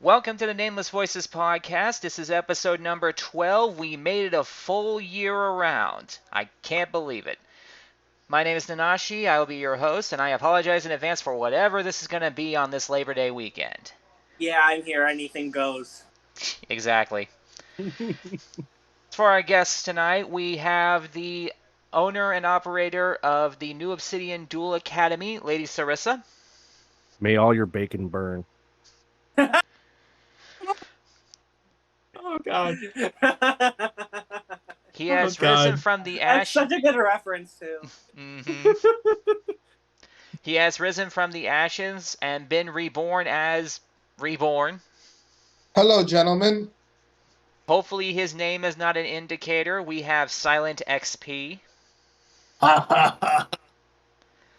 Welcome to the Nameless Voices podcast. This is episode number 12. We made it a full year around. I can't believe it. My name is Nanashi. I will be your host, and I apologize in advance for whatever this is going to be on this Labor Day weekend. Yeah, I'm here. Anything goes. Exactly. For our guests tonight, we have the owner and operator of the New Obsidian Duel Academy, Lady Sarisa. May all your bacon burn. Oh, God. He has risen from the That's ashes. such a good reference, too. He has risen from the ashes and been reborn as Reborn. Hello, gentlemen. Hopefully his name is not an indicator. We have Silent XP.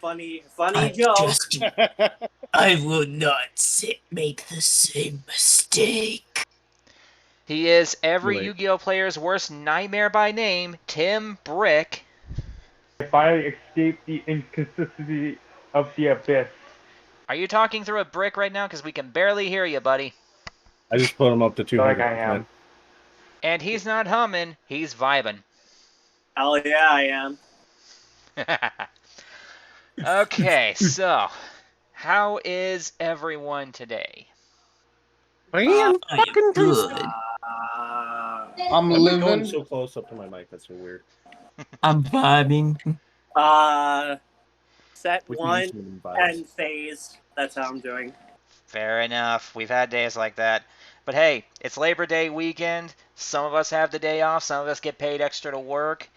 Funny joke. I will not make the same mistake. He is every Yu-Gi-Oh player's worst nightmare by name, Tim Brick. If I escape the inconsistency of the abyss. Are you talking through a brick right now? Because we can barely hear you, buddy. I just put him up to 200. Like I am. And he's not humming, he's vibing. Hell yeah, I am. Okay, so how is everyone today? I am fucking good. I'm going living. so close up to my mic. That's so weird. I'm vibing. Set We can use one some vibes. and phase. That's how I'm doing. Fair enough. We've had days like that. But hey, it's Labor Day weekend. Some of us have the day off. Some of us get paid extra to work.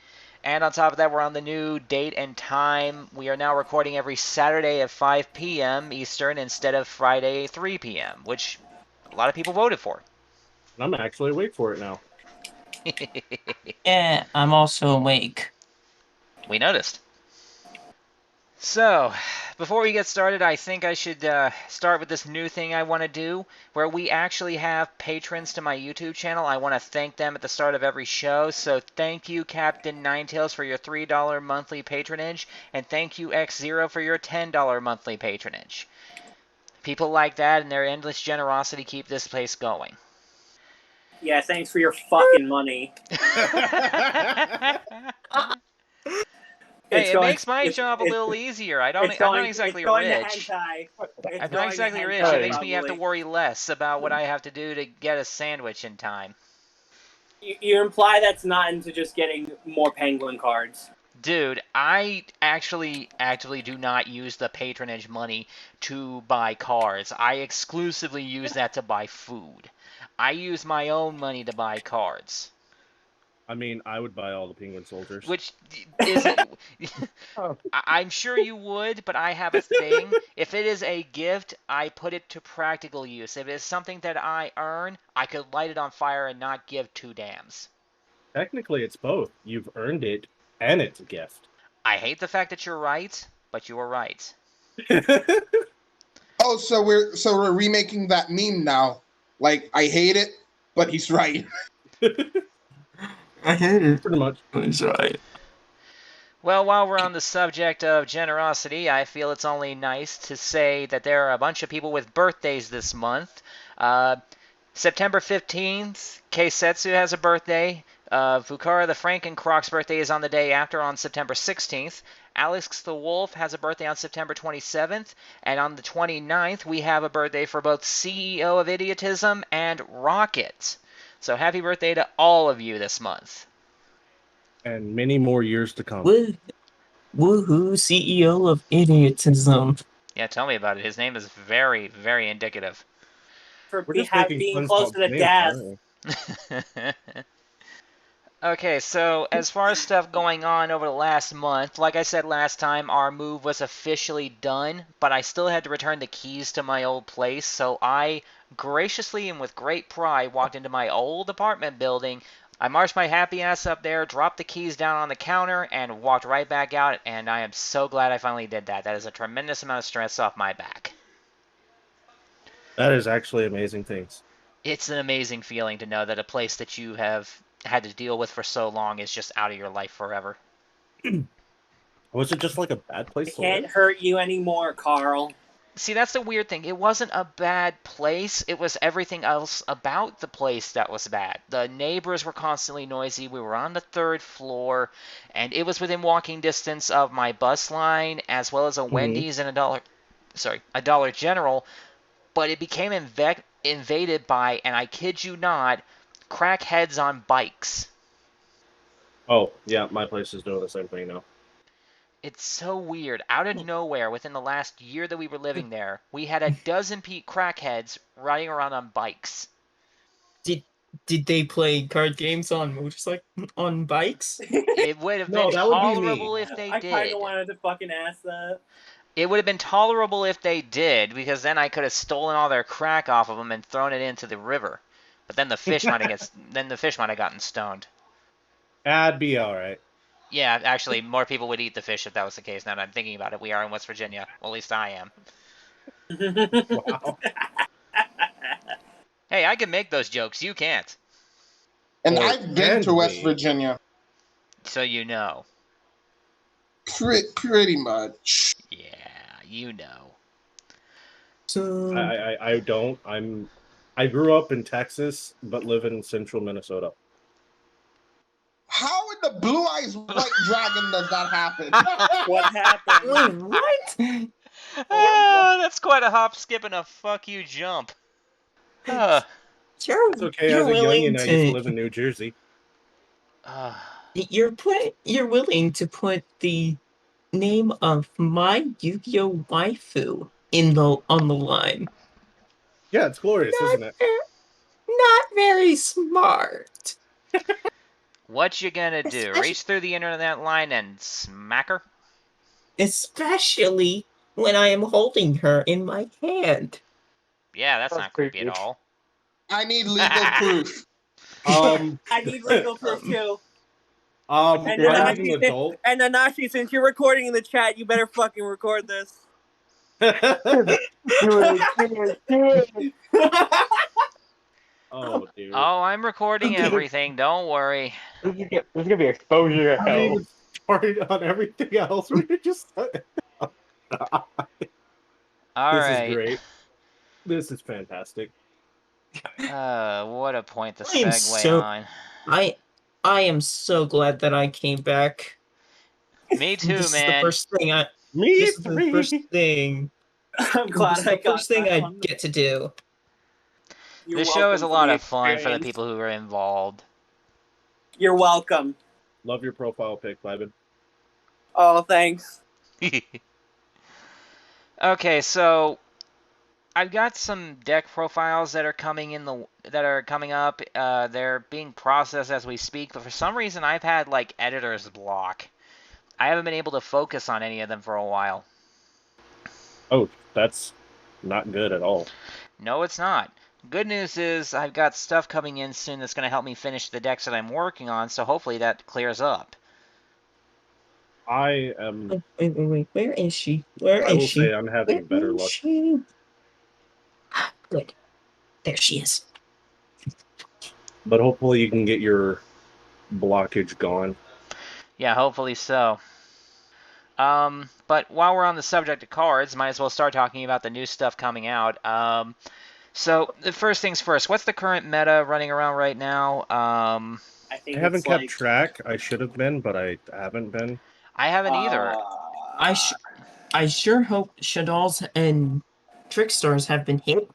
And on top of that, we're on the new date and time. We are now recording every Saturday at 5 p.m. Eastern instead of Friday 3 p.m., which a lot of people voted for. I'm actually awake for it now. Yeah, I'm also awake. We noticed. So, before we get started, I think I should start with this new thing I want to do, where we actually have patrons to my YouTube channel. I want to thank them at the start of every show. So thank you, Captain Ninetails, for your $3 monthly patronage, and thank you, X0, for your $10 monthly patronage. People like that and their endless generosity keep this place going. Yeah, thanks for your fucking money. Hey, it makes my job a little easier. I'm not exactly rich. I'm not exactly rich. It makes me have to worry less about what I have to do to get a sandwich in time. You imply that's not into just getting more penguin cards. Dude, I actually do not use the patronage money to buy cards. I exclusively use that to buy food. I use my own money to buy cards. I mean, I would buy all the penguin soldiers. Which isn't... I'm sure you would, but I have a thing. If it is a gift, I put it to practical use. If it is something that I earn, I could light it on fire and not give two dams. Technically, it's both. You've earned it, and it's a gift. I hate the fact that you're right, but you were right. Oh, so we're remaking that meme now. Like, I hate it, but he's right. I hate it. Pretty much. He's right. Well, while we're on the subject of generosity, I feel it's only nice to say that there are a bunch of people with birthdays this month. September 15th, Keisetsu has a birthday. Fukara the Frankencroc's birthday is on the day after, on September 16th. Alex the Wolf has a birthday on September 27th. And on the 29th, we have a birthday for both CEO of Idiotism and Rocket. So happy birthday to all of you this month. And many more years to come. Woohoo, CEO of Idiotism. Yeah, tell me about it. His name is very, very indicative. For being close to the death. Okay, so as far as stuff going on over the last month, like I said last time, our move was officially done, but I still had to return the keys to my old place, so I graciously and with great pride walked into my old apartment building. I marched my happy ass up there, dropped the keys down on the counter, and walked right back out, and I am so glad I finally did that. That is a tremendous amount of stress off my back. That is actually amazing things. It's an amazing feeling to know that a place that you have had to deal with for so long is just out of your life forever. Was it just like a bad place It to can't live? hurt you anymore, Carl. See, that's the weird thing. It wasn't a bad place. It was everything else about the place that was bad. The neighbors were constantly noisy. We were on the third floor, and it was within walking distance of my bus line, as well as a Wendy's and a Dollar General. But it became invaded by, and I kid you not, crackheads on bikes. Oh, yeah, my place is doing the same thing now. It's so weird. Out of nowhere, within the last year that we were living there, we had a dozen crackheads riding around on bikes. Did they play card games on bikes? It would have No, been that would be me. tolerable if they I kind did. of wanted to fucking ask that. It would have been tolerable if they did, because then I could have stolen all their crack off of them and thrown it into the river. But then the fish might have gotten stoned. That'd be all right. Yeah, actually, more people would eat the fish if that was the case. Now that I'm thinking about it, we are in West Virginia. Well, at least I am. Wow. Hey, I can make those jokes. You can't. And Or I've been to can West we? Virginia. So you know. Pretty much. Yeah, you know. So I don't. I grew up in Texas, but live in central Minnesota. How in the Blue Eyes White Dragon does that happen? What happened? what? That's quite a hop, skip, and a fuck you jump. Uh, It's okay. As a youngin, I used to live in New Jersey. You're willing to put the name of my Yu-Gi-Oh waifu on the line. Yeah, it's glorious, isn't it? Not very smart. what you gonna do? Especially- Reach through the internet line and smack her? Especially when I am holding her in my hand. Yeah, that's That's not creepy creepy. at all. I need legal proof. I need legal proof too. I'm an Nanashi, adult. and Nanashi, since you're recording in the chat, you better fucking record this. Oh, dude. Oh, I'm recording everything. Don't worry. There's gonna be exposure to I haven't hell. even started on everything else. We just. All This right. is great. This is fantastic. What a point to I am segue on. I am so glad that I came back. Me too, This is the man. first thing Me This is the first thing. I'm glad This is I the got first thing that I one. get to do. You're This show is a welcome lot the of fun for the experience. people who are involved. You're welcome. Love your profile pic, Ivan. Oh, thanks. Okay, so I've got some deck profiles that are coming up. They're being processed as we speak, but for some reason I've had like editor's block. I haven't been able to focus on any of them for a while. Oh, that's not good at all. No, it's not. Good news is I've got stuff coming in soon that's going to help me finish the decks that I'm working on, so hopefully that clears up. I am. Wait. Where is she? Where I is will she? say I'm having better Where is luck. she? Good. There she is. But hopefully you can get your blockage gone. Yeah, hopefully so. But while we're on the subject of cards, might as well start talking about the new stuff coming out. So the first things first, what's the current meta running around right now? I think I haven't it's kept like, track. I should have been, but I haven't been. I haven't either. I sure hope Shaddolls and Trickstars have been hit.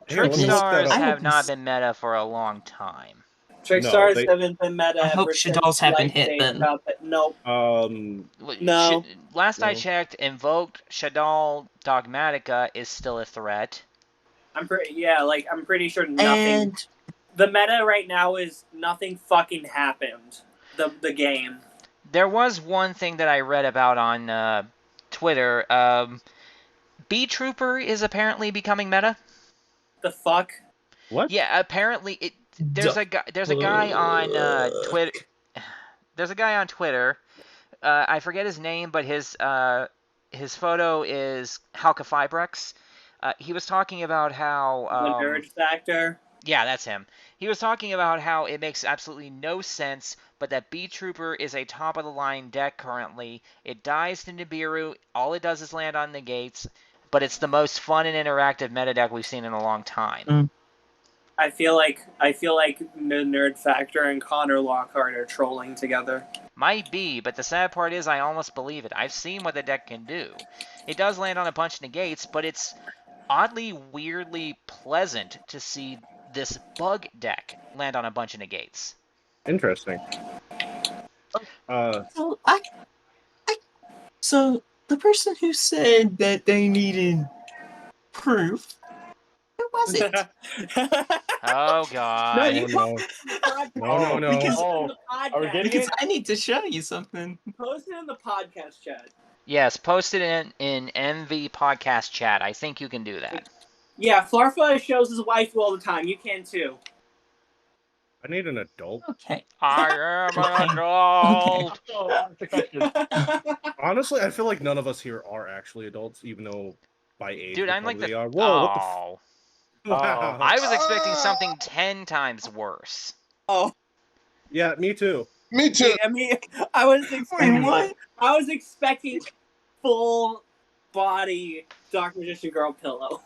Here, let me look that Trickstars up. have not been meta for a long time. Trickstars they- haven't been meta. I hope ever Shaddolls since have been Light hit Stage then. Cup, but nope. No. Last I No. checked, Invoked Shaddol Dogmatica is still a threat. I'm pretty sure nothing. And The meta right now is nothing fucking happened. The game. There was one thing that I read about on Twitter. B Trooper is apparently becoming meta. The fuck? What? Yeah, apparently there's a guy on Twitter. There's a guy on Twitter. I forget his name, but his photo is Halka he was talking about how The nerd factor. yeah, that's him. He was talking about how it makes absolutely no sense, but that B Trooper is a top of the line deck currently. It dies to Nibiru. All it does is land on negates. but it's the most fun and interactive meta deck we've seen in a long time. Mm. I feel like the Nerd Factor and Connor Lockhart are trolling together. Might be, but the sad part is I almost believe it. I've seen what the deck can do. It does land on a bunch of negates, but it's oddly, weirdly pleasant to see this bug deck land on a bunch of negates. Interesting. So so the person who said that they needed proof, who was it? Oh god. No, Oh, you no. No. Because- Post it in the Are we podcast. getting Because it? I need to show you something. Post it in the podcast chat. Yes, post it in MV podcast chat. I think you can do that. Yeah, Farfa shows his wife all the time. You can too. I need an adult. Okay. I am an Okay. adult. Oh, that's the question. Honestly, I feel like none of us here are actually adults, even though by age Dude, we I'm like probably the. are. Whoa, what the Oh. Wow. I was expecting something 10 times worse. Oh, Yeah, me too. Me too. I mean, I was Wait, expecting. what? I was expecting full body Dark Magician Girl pillow.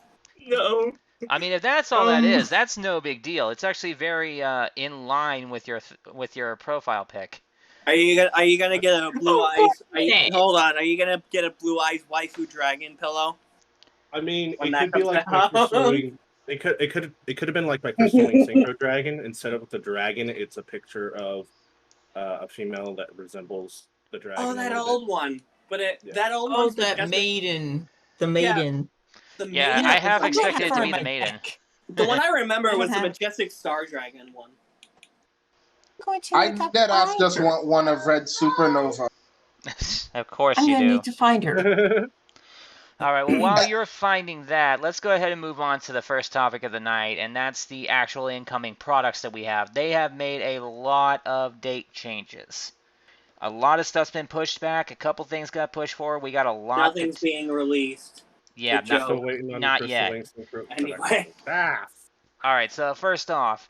No. I mean, if that's all that is, that's no big deal. It's actually very in line with your profile pic. Are you gonna get a blue Oh, eyes? yeah. Hold on. Are you gonna get a blue eyes waifu dragon pillow? I mean, When it that could be comes like down. my crystalline. It could have been like my crystalline synchro dragon. Instead of the dragon, it's a picture of a female that resembles the dragon. Oh, a that little old one. But Yeah. that old Oh, one's that just maiden. The maiden. the Yeah, maiden- I have I'm gonna expected it to find be the my maiden. deck. The one I remember I don't was the have- Majestic Star Dragon one. I'm going to I look up deadass just her. want one of Red Supernova. Of course I'm you gonna do. need to find her. bit. All right, well, while you're finding that, let's go ahead and move on to the first topic of the night, and that's the actual incoming products that we have. They have made a lot of date changes. A lot of stuff's been pushed back. A couple things got pushed forward. We got a lot. Nothing's being released. Yeah, Good job. Still waiting on Not the yet. crystalline synchro. Anyway. Ah, All right, so first off,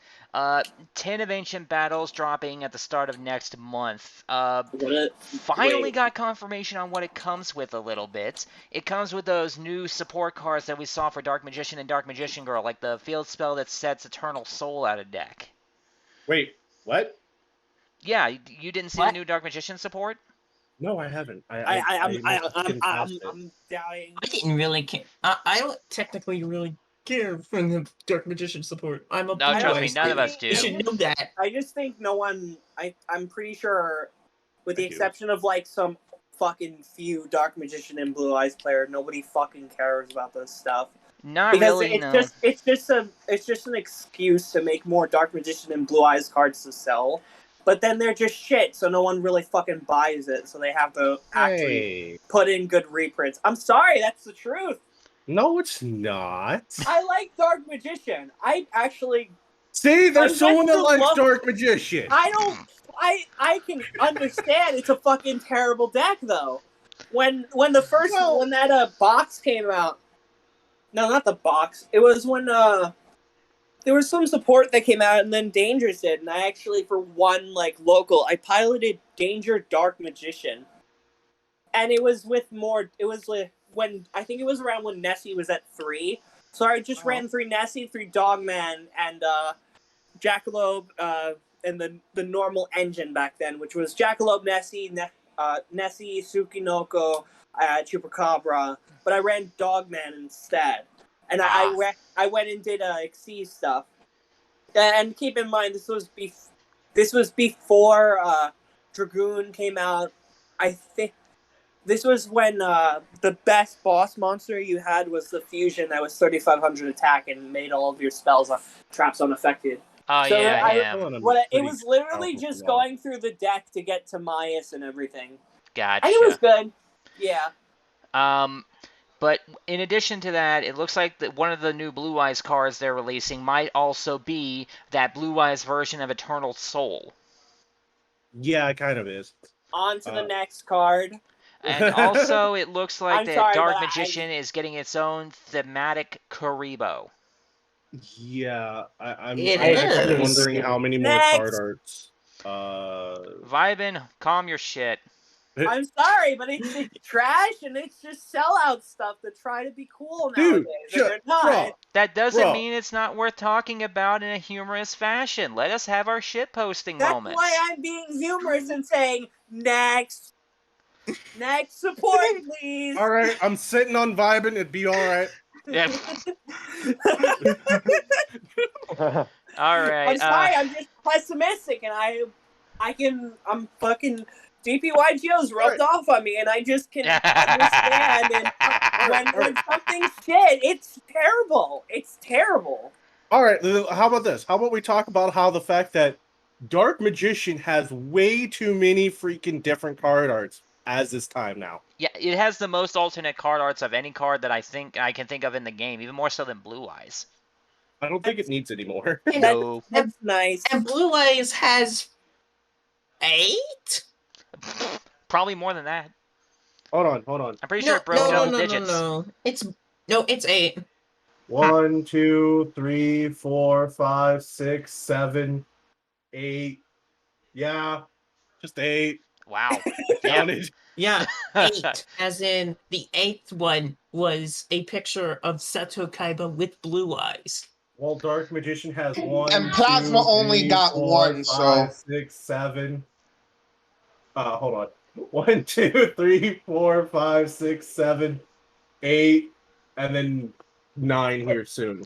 10 of Ancient Battles dropping at the start of next month. Finally Wait. got confirmation on what it comes with a little bit. It comes with those new support cards that we saw for Dark Magician and Dark Magician Girl, like the field spell that sets Eternal Soul out of deck. wait, what? Yeah, you didn't see What? the new Dark Magician support? No, I haven't. I'm didn't pass it. doubting. I didn't really care. I don't technically really care for the Dark Magician support. I'm a No, Blue trust me, Eyes none of dude. us do. You should know that. I just think no one. I'm pretty sure, with the I do. exception of like some fucking few Dark Magician and Blue Eyes player, nobody fucking cares about this stuff. Not Because really, it's no. it's just an excuse to make more Dark Magician and Blue Eyes cards to sell. But then they're just shit, so no one really fucking buys it. So they have to actually Hey. put in good reprints. I'm sorry, that's the truth. No, it's not. I like Dark Magician. I actually, See, there's I someone that just likes love- Dark Magician. I don't, I can understand it's a fucking terrible deck though. When the first Well- when that box came out, no, not the box. It was when there was some support that came out, and then Dangerous did, and I actually, for one like local, I piloted Danger Dark Magician, and it was with more. It was like when I think it was around when Nessie was at 3. So I just ran 3 Nessie, 3 Dogman, and Jackalope, and the normal engine back then, which was Jackalope, Nessie, Nessie, Tsukinoko, Chupacabra, but I ran Dogman instead. And I went and did Xyz stuff. And keep in mind, this was before Dragoon came out. I think this was when the best boss monster you had was the fusion that was 3,500 attack and made all of your spells traps unaffected. Oh, So yeah, I- yeah. It was literally powerful just as well. going through the deck to get to Maius and everything. Gotcha. And it was good. Yeah. But in addition to that, it looks like that one of the new Blue Eyes cards they're releasing might also be that Blue Eyes version of Eternal Soul. Yeah, it kind of is. On to the Uh, next card. And also, it looks like I'm that sorry, Dark but Magician is getting its own thematic Karibo. Yeah, I'm It actually is. wondering how many more Next. card arts. Vibin, calm your shit. I'm sorry, but it's trash and it's just sellout stuff to try to be cool Dude, nowadays. And they're not. bro, That doesn't Bro. mean it's not worth talking about in a humorous fashion. Let us have our shit posting That's moments. why I'm being humorous and saying next support, please. All right, I'm sitting on vibing. It'd be all right. Yeah. All right. I'm sorry, I'm just pessimistic, and I'm fucking DPYGO's rubbed off on me, and I just can understand. And when something's shit, it's terrible. It's terrible. All right, how about this? How about we talk about how the fact that Dark Magician has way too many freaking different card arts as this time now. Yeah, it has the most alternate card arts of any card that I can think of in the game, even more so than Blue Eyes. I don't think it needs anymore. No. That's nice. And Blue Eyes has 8? Probably more than that. Hold on. I'm pretty sure it broke double digits. No. It's 8. 1, 2, 3, 4, 5, 6, 7, 8. Yeah, just 8. Wow. Counted. Yeah, 8. As in, the 8th one was a picture of Seto Kaiba with blue eyes. Well, Dark Magician has 1. And Plasma 2, only 3, got 4, 1, 5, so 6, 7. Hold on. 1, 2, 3, 4, 5, 6, 7, 8, and then 9 here soon.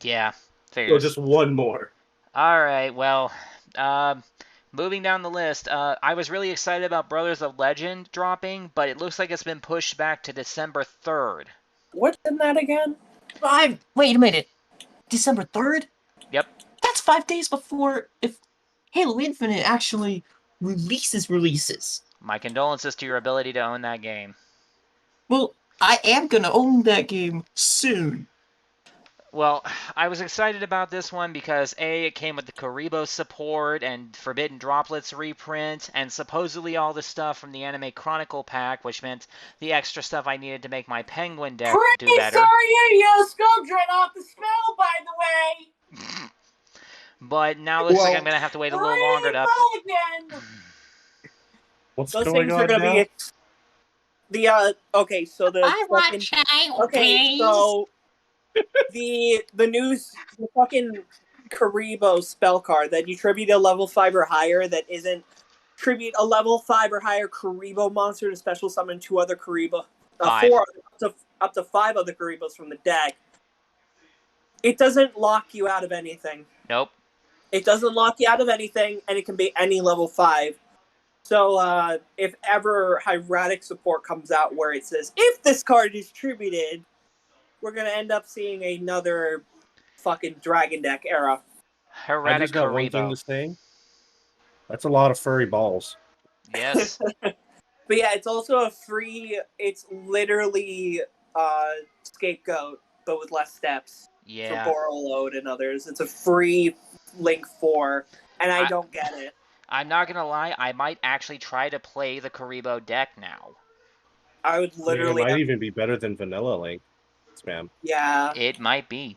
Yeah. So Figures. just one more. All right. Well, moving down the list, I was really excited about Brothers of Legend dropping, but it looks like it's been pushed back to December 3rd. What's in that again? Wait a minute. December 3rd? Yep. That's 5 days before if Halo Infinite actually releases. My condolences to your ability to own that game. Well, I am gonna own that game soon. Well, I was excited about this one because A, it came with the Karibo support and Forbidden Droplets reprint, and supposedly all the stuff from the Anime Chronicle pack, which meant the extra stuff I needed to make my Penguin deck do better. Sorry, you spelled right off the spell, by the way. But now it looks like I'm going to have to wait a little longer to... What's Those going things on are gonna now? be okay. So the I want child, okay, so the fucking Karibo spell card that you tribute a level 5 or higher that isn't tribute a level 5 or higher Karibo monster to special summon 2 other Karibo, 4 up to 5 other Karibos from the deck. It doesn't lock you out of anything. Nope. It doesn't lock you out of anything, and it can be any level 5. So, if ever Hieratic support comes out where it says, if this card is tributed, we're going to end up seeing another fucking Dragon Deck era. I Hieratic just got one thing Karibo. to say. That's a lot of furry balls. Yes. But yeah, it's also a free, it's literally Scapegoat, but with less steps. Yeah. For Borreload and others. It's a free Link 4, and I don't get it. I'm not going to lie, I might actually try to play the Karibo deck now. I would literally... It might even be better than Vanilla Link. Spam. Yeah. It might be.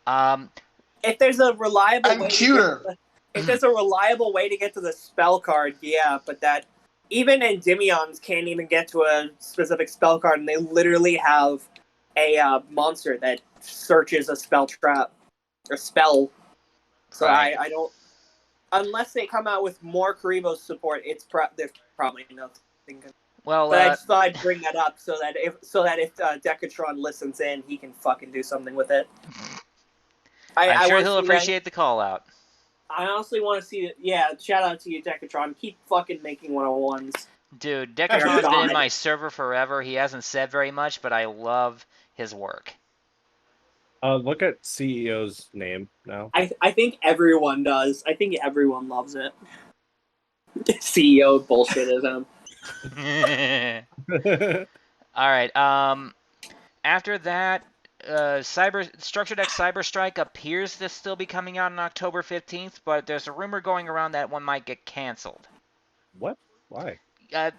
If there's a reliable I'm way cuter. if there's a reliable way to get to the spell card, yeah, but that... Even Endymions can't even get to a specific spell card, and they literally have a monster that searches a spell trap. Or spell. So right. I don't... Unless they come out with more Karibo support, there's probably nothing. Well, but I just thought I'd bring that up so that if Decatron listens in, he can fucking do something with it. I'm sure he'll appreciate the call out. I honestly want to see it. Yeah, shout out to you, Decatron. Keep fucking making 101s. Dude, Decatron's been in my server forever. He hasn't said very much, but I love his work. Look at CEO's name now. I think everyone does. I think everyone loves it. CEO bullshitism. All right. After that, Structured X Cyber Strike appears to still be coming out on October 15th, but there's a rumor going around that one might get canceled. What? Why?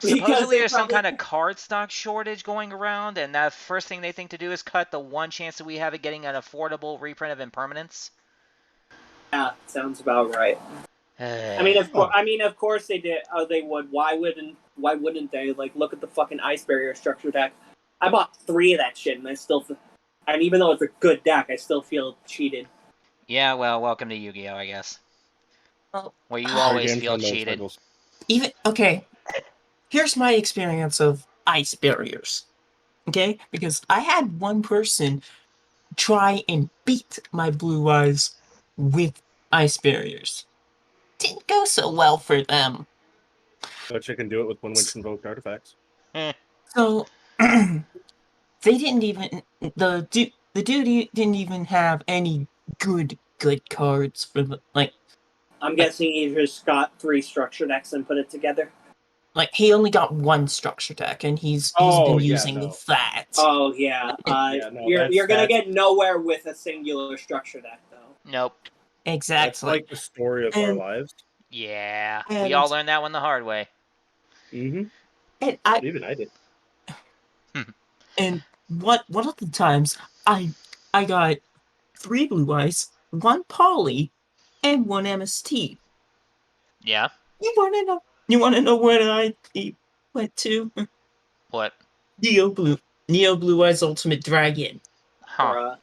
Supposedly there's some kind of card stock shortage going around, and the first thing they think to do is cut the one chance that we have of getting an affordable reprint of Impermanence. Yeah, sounds about right. I mean, of course they did. They would. Why wouldn't they? Like, look at the fucking ice barrier structure deck. I bought 3 of that shit, and and even though it's a good deck, I still feel cheated. Yeah, well, welcome to Yu-Gi-Oh, I guess. Well, Where you Our always games feel on those cheated. cycles. okay. Here's my experience of ice barriers. Okay, because I had one person try and beat my blue eyes with ice barriers. Didn't go so well for them. But you can do it with one which invoked artifacts. So they didn't even the dude didn't even have any good cards for the I'm guessing he just got 3 structure decks and put it together. like he only got 1 structure deck and he's been using that. Oh yeah, you're gonna get nowhere with a singular structure deck though. Nope. Exactly. That's like the story of our lives. Yeah, we all learned that one the hard way. Mm-hmm. And Even I did. And one of the times I got 3 blue eyes, 1 poly, and 1 MST. Yeah. You wanna know where I went to? What? Neo Blue Eyes Ultimate Dragon. Huh.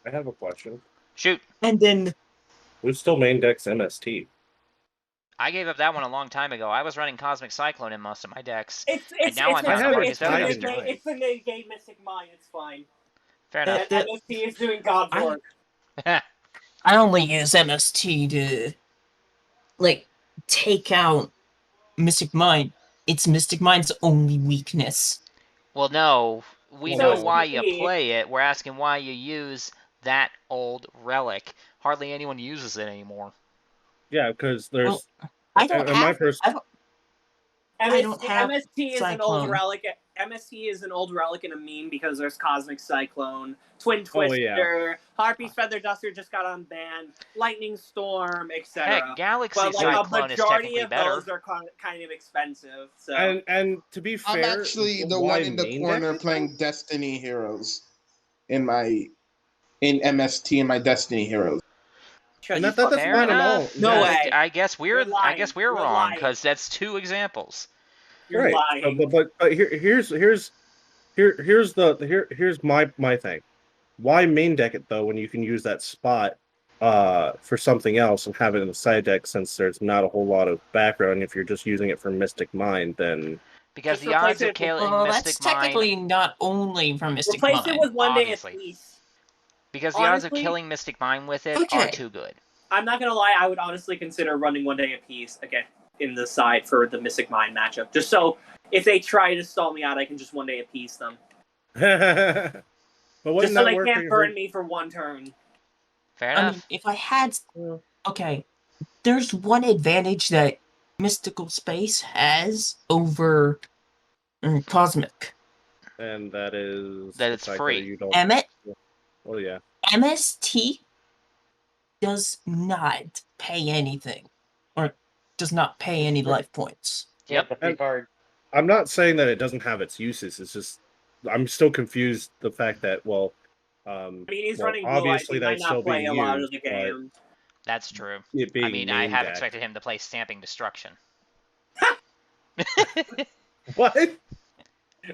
I have a question. Shoot. And then Who still main decks MST? I gave up that one a long time ago. I was running Cosmic Cyclone in most of my decks. It's a negate Mystic Mind. It's fine. Fair enough. MST is doing God's work. I only use MST to take out Mystic Mind. It's Mystic Mind's only weakness. Well, no. We know why you play it. We're asking why you use that old relic. Hardly anyone uses it anymore. Yeah, because there's. Well, I don't have MST is an Cyclone. old relic. MST is an old relic and a meme because there's Cosmic Cyclone, Twin Twister, Harpy's Feather Duster just got unbanned, Lightning Storm, etc. Heck, Galaxy but Cyclone is technically better. Those are kind of expensive. So and to be fair, I'm actually the one in the corner playing Destiny Heroes in MST in my Destiny Heroes. And that's fine at all. No way. I guess we're wrong because that's 2 examples. You're lying. But here's my thing. Why main deck it though when you can use that spot for something else and have it in the side deck since there's not a whole lot of background. If you're just using it for Mystic Mind, then because the odds of killing Mystic Mind. That's technically not only for Mystic Mind. Replace it with 1 day apiece. Because the odds of killing Mystic Mind with it are too good. I'm not gonna lie, I would honestly consider running 1 day apiece again in the side for the Mystic Mind matchup. Just so if they try to stall me out, I can just 1 day apiece them. But just so they can't burn me for 1 turn. Fair enough. I mean, if I had there's one advantage that Mystical Space has over Cosmic. And that is that it's free. Oh yeah. MST does not pay anything, or does not pay any life points. Yep. I'm not saying that it doesn't have its uses. It's just I'm still confused the fact that I mean, he's running blue obviously eyes. He might not play a lot of the game. That's true. I mean, I have expected him to play Stamping Destruction. What?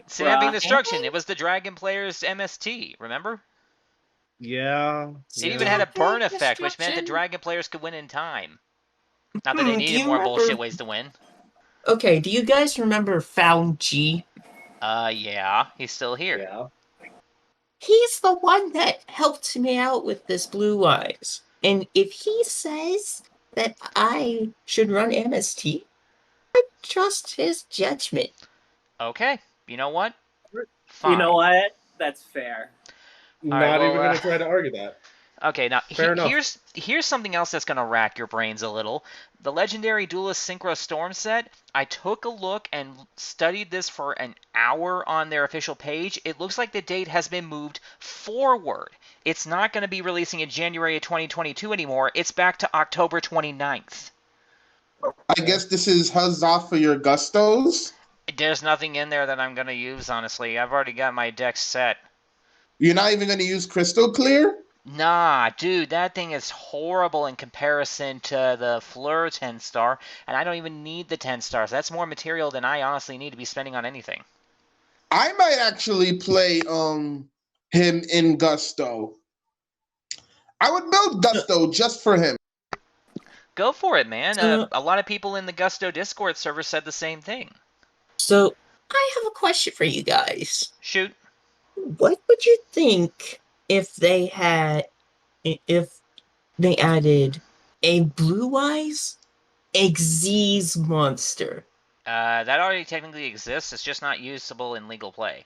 Stamping Destruction. It was the Dragon player's MST. Remember? Yeah. It even had a burn effect, which meant the Dragon players could win in time. Not that they needed more bullshit ways to win. Okay, do you guys remember Found G? Yeah, he's still here. Yeah. He's the one that helped me out with this blue eyes. And if he says that I should run MST, I trust his judgment. Okay, you know what? Fine. You know what? That's fair. Not even going to try to argue that. Okay, now here's something else that's going to rack your brains a little. The legendary Duelist Synchro Storm set, I took a look and studied this for an hour on their official page. It looks like the date has been moved forward. It's not going to be releasing in January of 2022 anymore. It's back to October 29th. I guess this is huzzah for your gustos. There's nothing in there that I'm going to use, honestly. I've already got my deck set. You're not even going to use Crystal Clear? Nah, dude, that thing is horrible in comparison to the Fleur 10 star, and I don't even need the 10 stars. That's more material than I honestly need to be spending on anything. I might actually play him in Gusto. I would build Gusto just for him. Go for it, man. A lot of people in the Gusto Discord server said the same thing. So, I have a question for you guys. Shoot. What would you think if they added a Blue Eyes Xyz monster? That already technically exists. It's just not usable in legal play.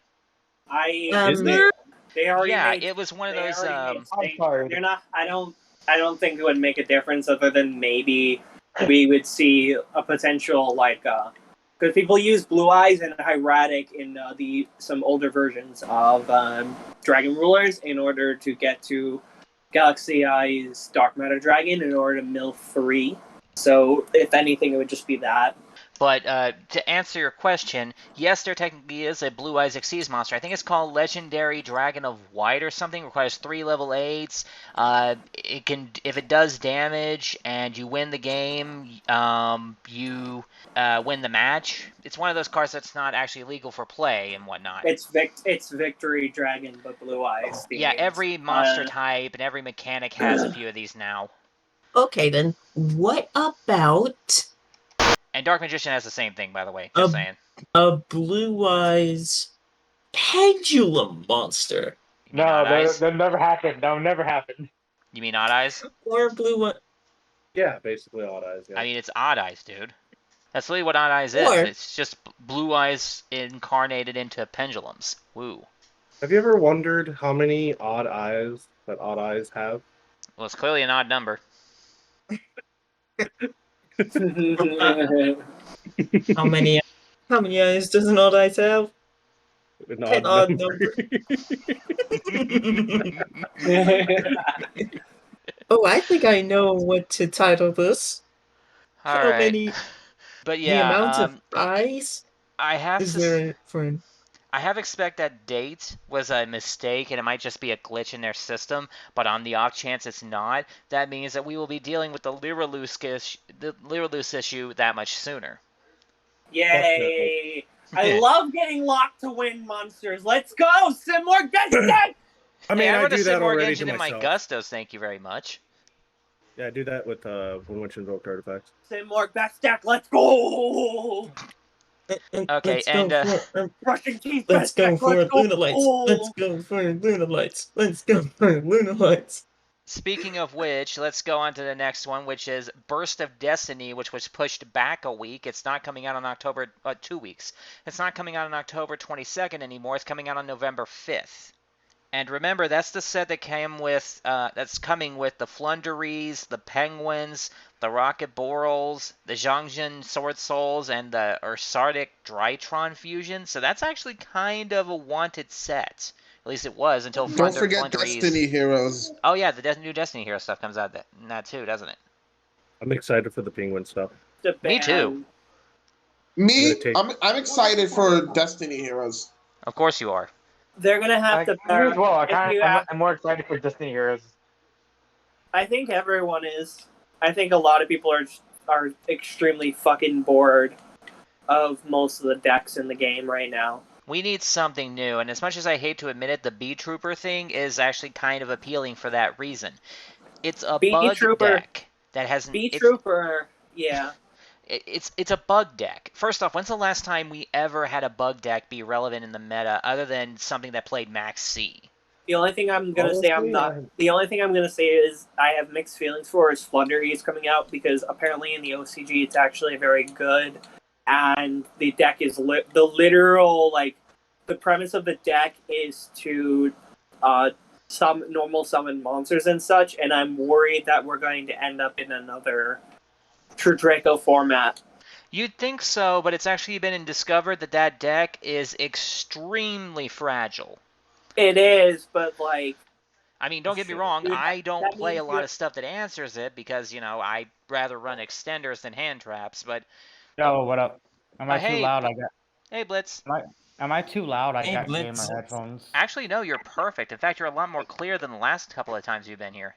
Is it? They already Yeah, made, it was one of they those. already made- I'm sorry. They're not. I don't think it would make a difference other than maybe we would see a potential because people use Blue Eyes and Hieratic in some older versions of Dragon Rulers in order to get to Galaxy Eyes Dark Matter Dragon in order to mill Furry. So if anything, it would just be that. But to answer your question, yes, there technically is a Blue Eyes Xyz monster. I think it's called Legendary Dragon of White or something. It requires 3 level 8s. It can, if it does damage and you win the game, you win the match. It's one of those cards that's not actually legal for play and whatnot. It's Victory Dragon, but Blue Eyes. Yeah, every monster type and every mechanic has a few of these now. Okay, then what about And Dark Magician has the same thing, by the way. Just saying. a Blue Eyes pendulum monster? You mean Odd Eyes? That never happened. That would never happen. You mean Odd Eyes? Or Blue Eyes? Yeah, basically Odd Eyes. Yeah. I mean, it's Odd Eyes, dude. That's really what Odd Eyes is. Or- It's just Blue Eyes incarnated into pendulums. Woo. Have you ever wondered how many odd eyes that Odd Eyes have? Well, it's clearly an odd number. How many eyes does an Odd Eyes have? An An odd odd number. Oh, I think I know what to title this. All How right. many? But The yeah, amount of eyes I have is to. there for? I have expect that date was a mistake and it might just be a glitch in their system, but on the off chance it's not, that means that we will be dealing with the Lyriloose issue that much sooner. Yay! I love getting locked to win monsters. Let's go! Some more Gustos! I mean, Hey, I run a do that Simorg already to engine in my myself. Gustos, thank you very much. Yeah, I do that with Witch Invoked Artifacts. Some more Gustos, let's go! Okay, let's and go for, Russian teeth, let's go Gustos, for let's go! Lunalights. Let's go for Lunalights. Let's go for Lunalights. speaking of which, let's go on to the next one, which is Burst of Destiny, which was pushed back a week. It's not coming out on October, 2 weeks. It's not coming out on October 22nd anymore. It's coming out on November 5th. And remember, that's the set that came with, that's coming with the Flunderies, the Penguins, the Rocket Borals, the Zhongjin Sword Souls, and the Ursardic Drytron Fusion. So that's actually kind of a wanted set. At least it was until Don't forget Flunderies. Destiny Heroes. Oh yeah, the new Destiny Hero stuff comes out in that too, doesn't it? I'm excited for the Penguin stuff. Me too. I'm excited for Destiny Heroes. Of course you are. They're gonna have to. As well. I'm more excited for Destiny Heroes. I think everyone is. I think a lot of people are extremely fucking bored of most of the decks in the game right now. We need something new, and as much as I hate to admit it, the B-Trooper thing is actually kind of appealing for that reason. It's a bug deck that hasn't... B-Trooper, yeah. It's a bug deck. First off, when's the last time we ever had a bug deck be relevant in the meta other than something that played Max C? The only thing I'm gonna say The only thing I'm gonna say is I have mixed feelings for is Flunderies coming out because apparently in the OCG it's actually very good, and the deck is the literal the premise of the deck is to some normal summon monsters and such, and I'm worried that we're going to end up in another True Draco format. You'd think so, but it's actually been discovered that deck is extremely fragile. It is, but I mean, don't get me wrong, I don't play a lot of stuff that answers it because, I'd rather run extenders than hand traps, but... Yo, what up? Am I too loud? Hey, Blitz. Am I too loud? I Hey, got Blitz. gamer headphones. Actually, no, you're perfect. In fact, you're a lot more clear than the last couple of times you've been here.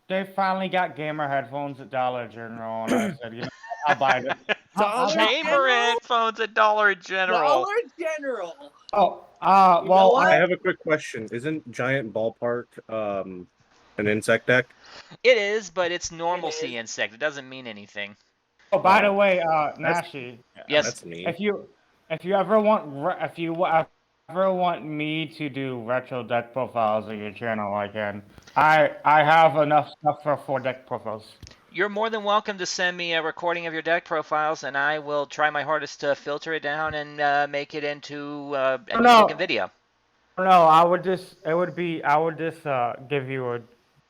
They finally got gamer headphones at Dollar General, and I said, I'll buy them. Dollar Gamer General? headphones at Dollar General. Dollar General. Oh, You know what? I have a quick question. Isn't Giant Ballpark an insect deck? It is, but it's normalcy insect. It doesn't mean anything. Oh, by the Oh, way, Nashi. Yes. That's neat. If you ever want me to do retro deck profiles on your channel, I can. I have enough stuff for 4 deck profiles. You're more than welcome to send me a recording of your deck profiles, and I will try my hardest to filter it down and make it into a neat-looking video. No, I would just give you a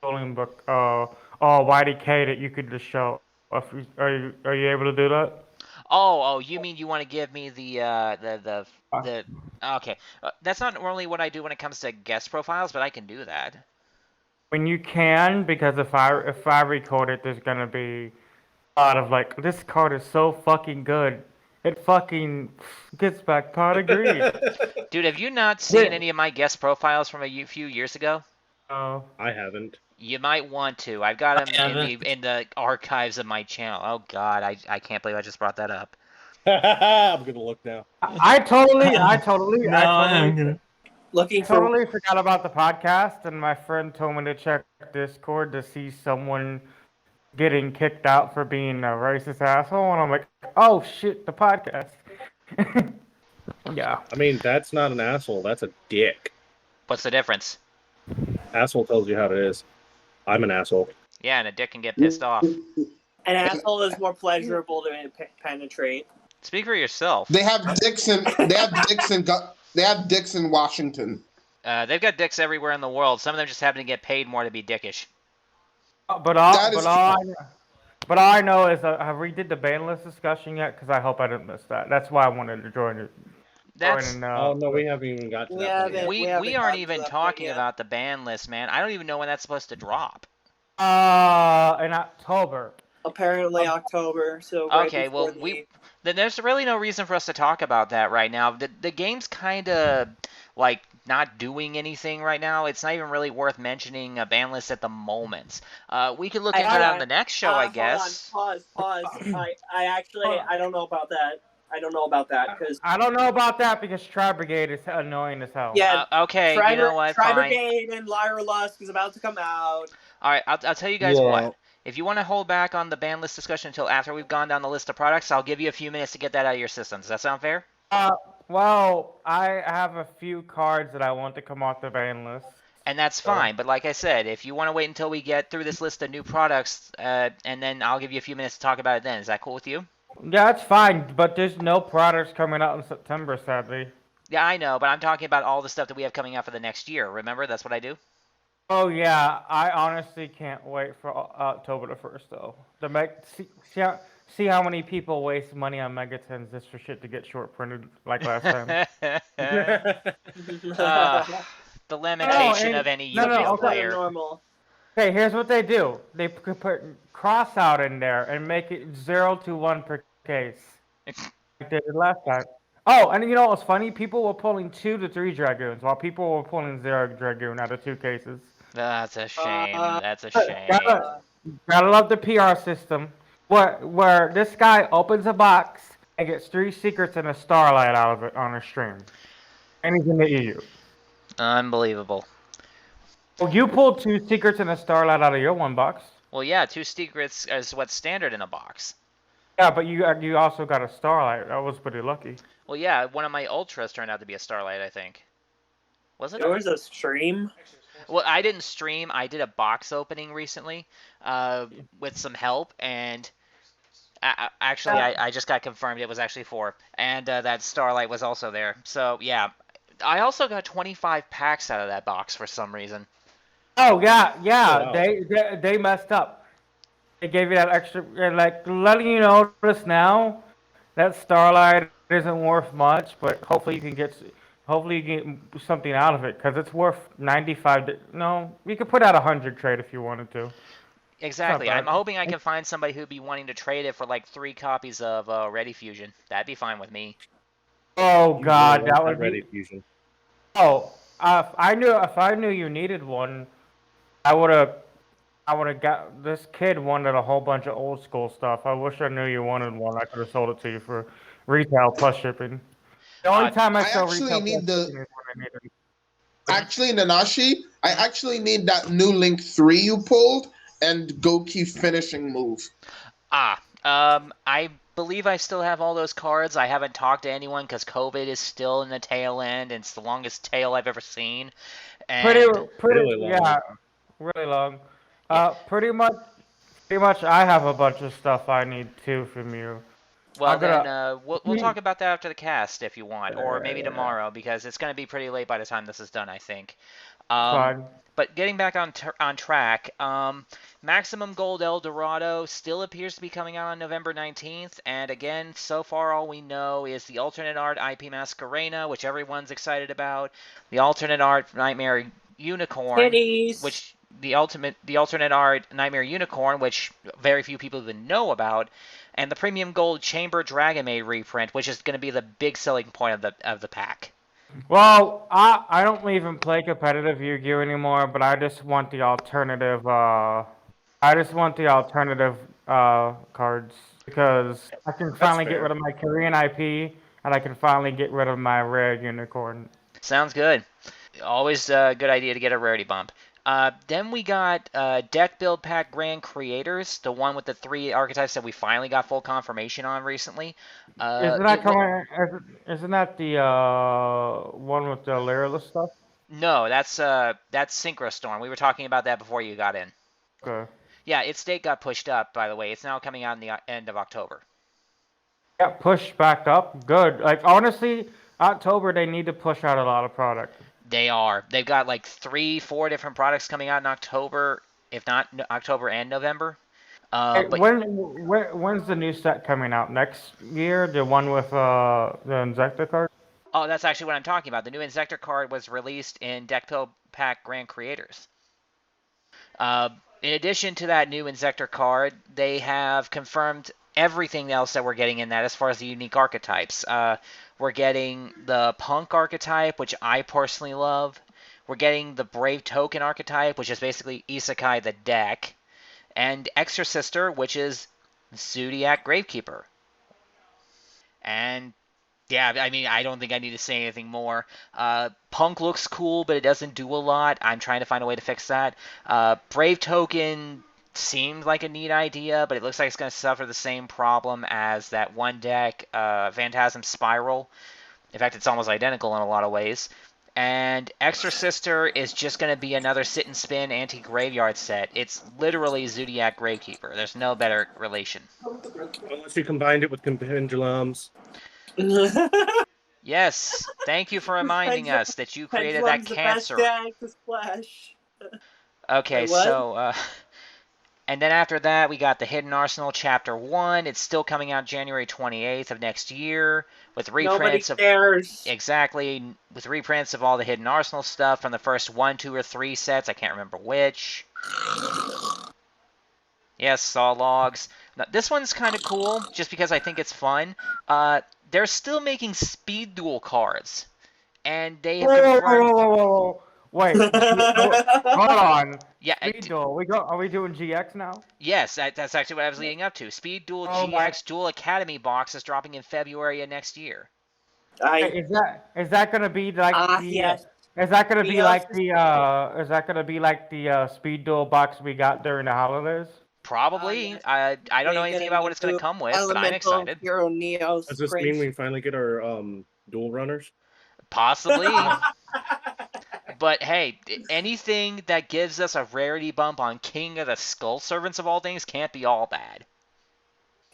dueling book, YDK that you could just show. Are you able to do that? Oh, you mean you want to give me the okay. That's not normally what I do when it comes to guest profiles, but I can do that. When you can, because if I record it, there's gonna be a lot of like, this card is so fucking good. It fucking gets back pot of greed. Dude, have you not seen any of my guest profiles from a few years ago? Oh. I haven't. You might want to. I've got them in the archives of my channel. Oh God, I can't believe I just brought that up. I'm gonna look now. I totally Looking for totally forgot about the podcast, and my friend told me to check Discord to see someone getting kicked out for being a racist asshole, and I'm like, oh shit, the podcast. Yeah. I mean, that's not an asshole. That's a dick. What's the difference? Asshole tells you how it is. I'm an asshole. Yeah, and a dick can get pissed off. an asshole is more pleasurable to penetrate. Speak for yourself. They have dicks in Washington. They've got dicks everywhere in the world. Some of them just happen to get paid more to be dickish. But all I know is, have we did the banlist discussion yet? Because I hope I didn't miss that. That's why I wanted to join it. Oh no, we haven't even got to that. Point we aren't even talking about the ban list, man. I don't even know when that's supposed to drop. In October. Apparently October. So right okay, well then there's really no reason for us to talk about that right now. The game's kind of like not doing anything right now. It's not even really worth mentioning a ban list at the moment. We could look into that on the next show, I guess. Pause. I don't know about that. I don't know about that because Tri Brigade is annoying as hell. Yeah. Okay. You know what? Tri Fine. Brigade and Lyra Lusk is about to come out. All right. I'll tell you guys what. If you want to hold back on the ban list discussion until after we've gone down the list of products, I'll give you a few minutes to get that out of your system. Does that sound fair? Well, I have a few cards that I want to come off the ban list. And that's fine. But like I said, if you want to wait until we get through this list of new products, and then I'll give you a few minutes to talk about it then. Is that cool with you? Yeah, it's fine. But there's no products coming out in September, sadly. Yeah, I know. But I'm talking about all the stuff that we have coming out for the next year. Remember? That's what I do. Oh yeah, I honestly can't wait for October the 1st though. See how many people waste money on Megatons just for shit to get short printed like last time. The lamentation of any Yu-Gi-Oh player. Normal. Okay, here's what they do. They could put cross out in there and make it 0 to 1 per case. Like they did last time. Oh, and you know what's funny? People were pulling 2 to 3 Dragoons, while people were pulling 0 Dragoon out of 2 cases. That's a shame. That's a shame. Gotta love the PR system. Where this guy opens a box and gets 3 secrets and a starlight out of it on a stream. And he's in the EU. Unbelievable. Well, you pulled 2 secrets and a starlight out of your 1 box. Well, yeah, 2 secrets is what's standard in a box. Yeah, but you also got a starlight. That was pretty lucky. Well, yeah, one of my ultras turned out to be a starlight, I think. Was it? There was a stream. Well, I didn't stream. I did a box opening recently with some help, and actually, I just got confirmed it was actually 4, and that starlight was also there. So, yeah. I also got 25 packs out of that box for some reason. Oh, yeah. Oh, wow. They messed up. They gave you that extra, like, letting you know this now, that starlight isn't worth much, but hopefully you get something out of it, because it's worth 95. No, you could put out 100 trade if you wanted to. Exactly. I'm hoping I can find somebody who'd be wanting to trade it for like 3 copies of Ready Fusion. That'd be fine with me. Oh You God, really that want would ready be. fusion. Oh, if I knew you needed one, I would have got this kid wanted a whole bunch of old school stuff. I wish I knew you wanted one. I could have sold it to you for retail plus shipping. The only time I I sell actually retail plus need the shipping is when I need it. actually Nanashi. I actually need that new Link 3 you pulled and Goki finishing move. I believe I still have all those cards. I haven't talked to anyone because COVID is still in the tail end, and it's the longest tail I've ever seen. And Really Yeah, long. really long. yeah, Pretty much, I have a bunch of stuff I need too from you. well I'm then gonna. we'll talk about that after the cast if you want, or maybe tomorrow because it's going to be pretty late by the time this is done, I think. Um, Fine. but getting back on track, Maximum Gold El Dorado still appears to be coming out on November 19th, and again, so far all we know is the alternate art IP Masquerena, which everyone's excited about, the alternate art Nightmare Unicorn, Kitties. which the alternate art Nightmare Unicorn, which very few people even know about, and the Premium Gold Chamber Dragon Maid reprint, which is going to be the big selling point of the pack. Well, I don't even play competitive Yu-Gi-Oh anymore, but I just want the alternative. I just want the alternative cards because I can finally get fair. rid of my Korean IP and I can finally get rid of my rare unicorn. Sounds good. Always a good idea to get a rarity bump. Then we got Deck Build Pack Grand Creators, the one with the 3 archetypes that we finally got full confirmation on recently. Isn't that coming? Isn't that the one with the Lyrilless stuff? No, that's Synchro Storm. We were talking about that before you got in. Okay. Yeah, its date got pushed up, by the way. It's now coming out in the end of October. Yeah, pushed back up. Good. Like honestly, October they need to push out a lot of product. They are. They've got like 3, 4 different products coming out in October, if not October and November. Hey, But when's the new set coming out? Next year? The one with the Insecta card? oh, that's actually what I'm talking about. The new Insector card was released in Deck Build Pack Grand Creators. In addition to that new Insector card, they have confirmed everything else that we're getting in that as far as the unique archetypes. We're getting the Punk archetype, which I personally love. We're getting the Brave Token archetype, which is basically Isekai the deck. And Exorcister, which is Zodiac Gravekeeper. And yeah, I mean, I don't think I need to say anything more. Punk looks cool, but it doesn't do a lot. I'm trying to find a way to fix that. Brave Token seemed like a neat idea, but it looks like it's going to suffer the same problem as that one deck, Phantasm Spiral. In fact, it's almost identical in a lot of ways. And Exorcister is just going to be another sit and spin anti-graveyard set. It's literally Zodiac Gravekeeper. There's no better relation. Unless you combined it with pendulums. Yes, thank you for reminding us that you created that cancer. The best deck to splash. Okay, Wait, what? so and then after that we got the Hidden Arsenal Chapter 1. It's still coming out January 28th of next year with reprints Nobody cares. exactly with reprints of all the Hidden Arsenal stuff from the first 1, 2, or 3 sets. I can't remember which. Yes, saw logs. Now, this one's kind of cool just because I think it's fun. They're still making speed duel cards, and they have confirmed. Whoa. Wait, hold on. Yeah, Speed duel. Are we doing GX now? yes, that's actually what I was leading up to. Speed Duel Oh GX Duel Academy box is dropping in February of next year. Is that gonna be like the? Yes. Is that gonna be like Yes. the? Is that gonna be like the speed duel box we got during the holidays? Probably. Yes. I don't know They're anything gonna about what it's going do to come with, but I'm Elemental excited. Hero Neos. Does this mean we finally get our dual runners? Possibly. But hey, anything that gives us a rarity bump on King of the Skull Servants of all things can't be all bad.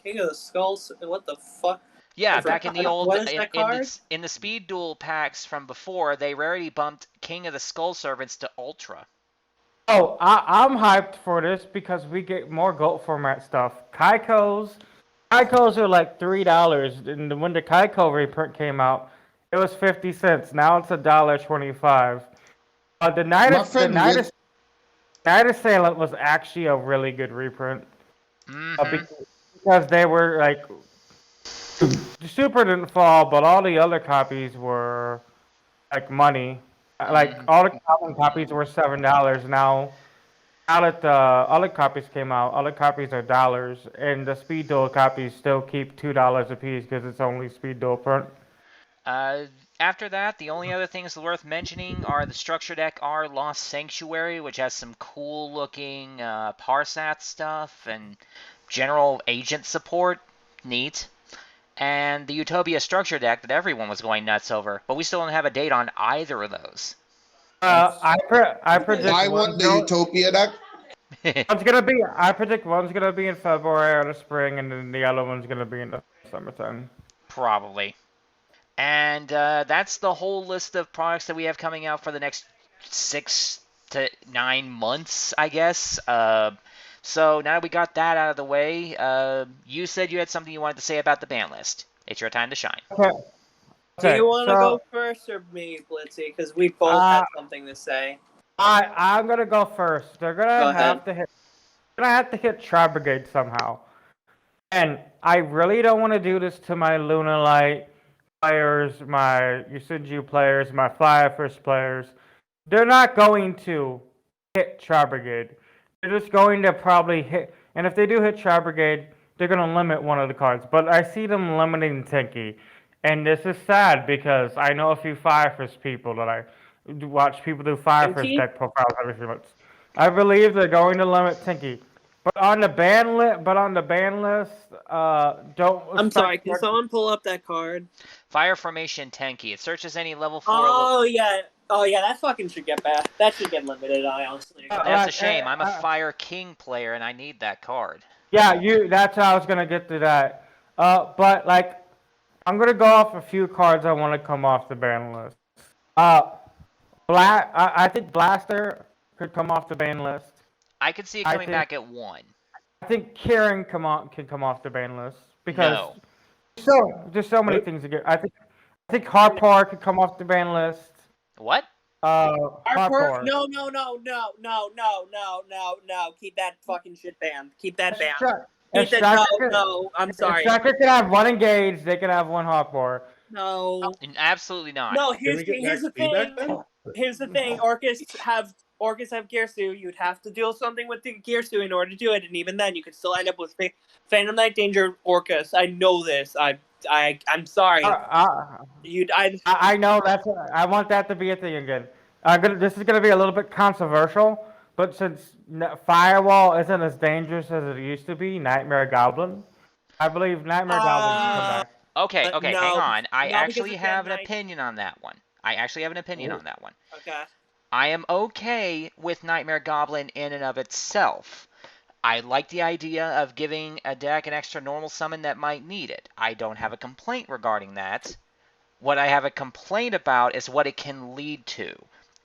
King of the Skulls? What the fuck? Yeah, back in the old What is that card? in the Speed Duel packs from before, they rarity bumped King of the Skull Servants to Ultra. Oh, I'm hyped for this because we get more gold format stuff. Kaikos are like $3, and when the Kaiko reprint came out, it was 50 cents. Now it's $1.25. The Night Assailant was actually a really good reprint Mm-hmm. because they were like The Super didn't fall, but all the other copies were like money. Like all the common copies were $7 now. Now that the other copies came out, other copies are dollars, and the speed duel copies still keep $2 a piece because it's only speed duel print. After that, the only other things worth mentioning are the Structure Deck R Lost Sanctuary, which has some cool looking Parsat stuff and general agent support. Neat. And the Utopia Structure Deck that everyone was going nuts over, but we still don't have a date on either of those. I predict I want the Utopia deck. I predict one's gonna be in February or the spring, and then the other one's gonna be in the summertime. Probably. And that's the whole list of products that we have coming out for the next 6 to 9 months, I guess. So now that we got that out of the way, you said you had something you wanted to say about the ban list. It's your time to shine. Okay. Do you want to go first or me, Blitzy? Because we both have something to say. I'm gonna go first. They're gonna Go have to hit. Gonna have to hit Tri Brigade somehow. And I really don't want to do this to my Lunalight players, my Yusinju players, my Fire First players. They're not going to hit Tri Brigade. They're just going to probably hit. And if they do hit Tri Brigade, they're going to limit one of the cards. But I see them limiting Tinky. And this is sad because I know a few Fire First people that I watch people do Fire First deck profiles every few months. I believe they're going to limit Tinky. But on the ban list, don't. I'm sorry. Can someone pull up that card? Fire Formation Tenki. It searches any level 4. Oh yeah. That fucking should get bad. That should get limited. I honestly. That's a shame. I'm a Fire King player and I need that card. Yeah, That's how I was gonna get to that. But like, I'm gonna go off a few cards I want to come off the ban list. I think Blaster could come off the ban list. I could see it coming back at 1. I think Kieran can come off the ban list because there's so many things to get. I think Harpar could come off the ban list. What? Harpar? No. Keep that fucking shit banned. Keep that banned. No. I'm sorry. Striker can have one engage. They can have one Harpar. No. Absolutely not. No. Here's the thing. Here's the thing. Orcus have Gearsu. You'd have to deal something with the Gearsu in order to do it, and even then, you could still end up with Phantom Knight Danger Orcus. I know this. I'm sorry. I know I want that to be a thing again. This is gonna be a little bit controversial, but since Firewall isn't as dangerous as it used to be, Nightmare Goblin, I believe Nightmare Goblin can come back. Okay, hang on. I actually have an opinion on that one. Okay. I am okay with Nightmare Goblin in and of itself. I like the idea of giving a deck an extra normal summon that might need it. I don't have a complaint regarding that. What I have a complaint about is what it can lead to.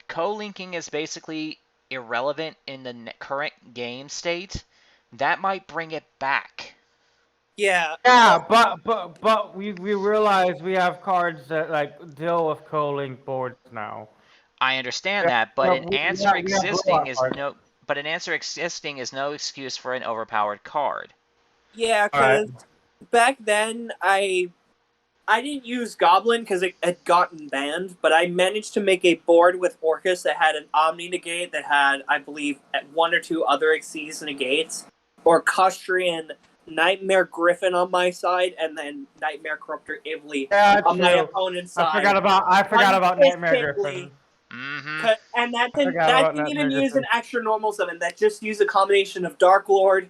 Co-linking is basically irrelevant in the current game state. That might bring it back. Yeah. Yeah, but we realize we have cards that like deal with co-link boards now. I understand that, but an answer existing is no excuse for an overpowered card. Yeah, because back then I didn't use Goblin because it had gotten banned, but I managed to make a board with Orcus that had an Omni negate that had, I believe, 1 or 2 other Xyz negates, or Custrian Nightmare Griffin on my side, and then Nightmare Corruptor Ivli on my opponent's side. I forgot about Nightmare Griffin. Mm-hmm. And that didn't even use an extra normal summon. That just used a combination of Dark Lord,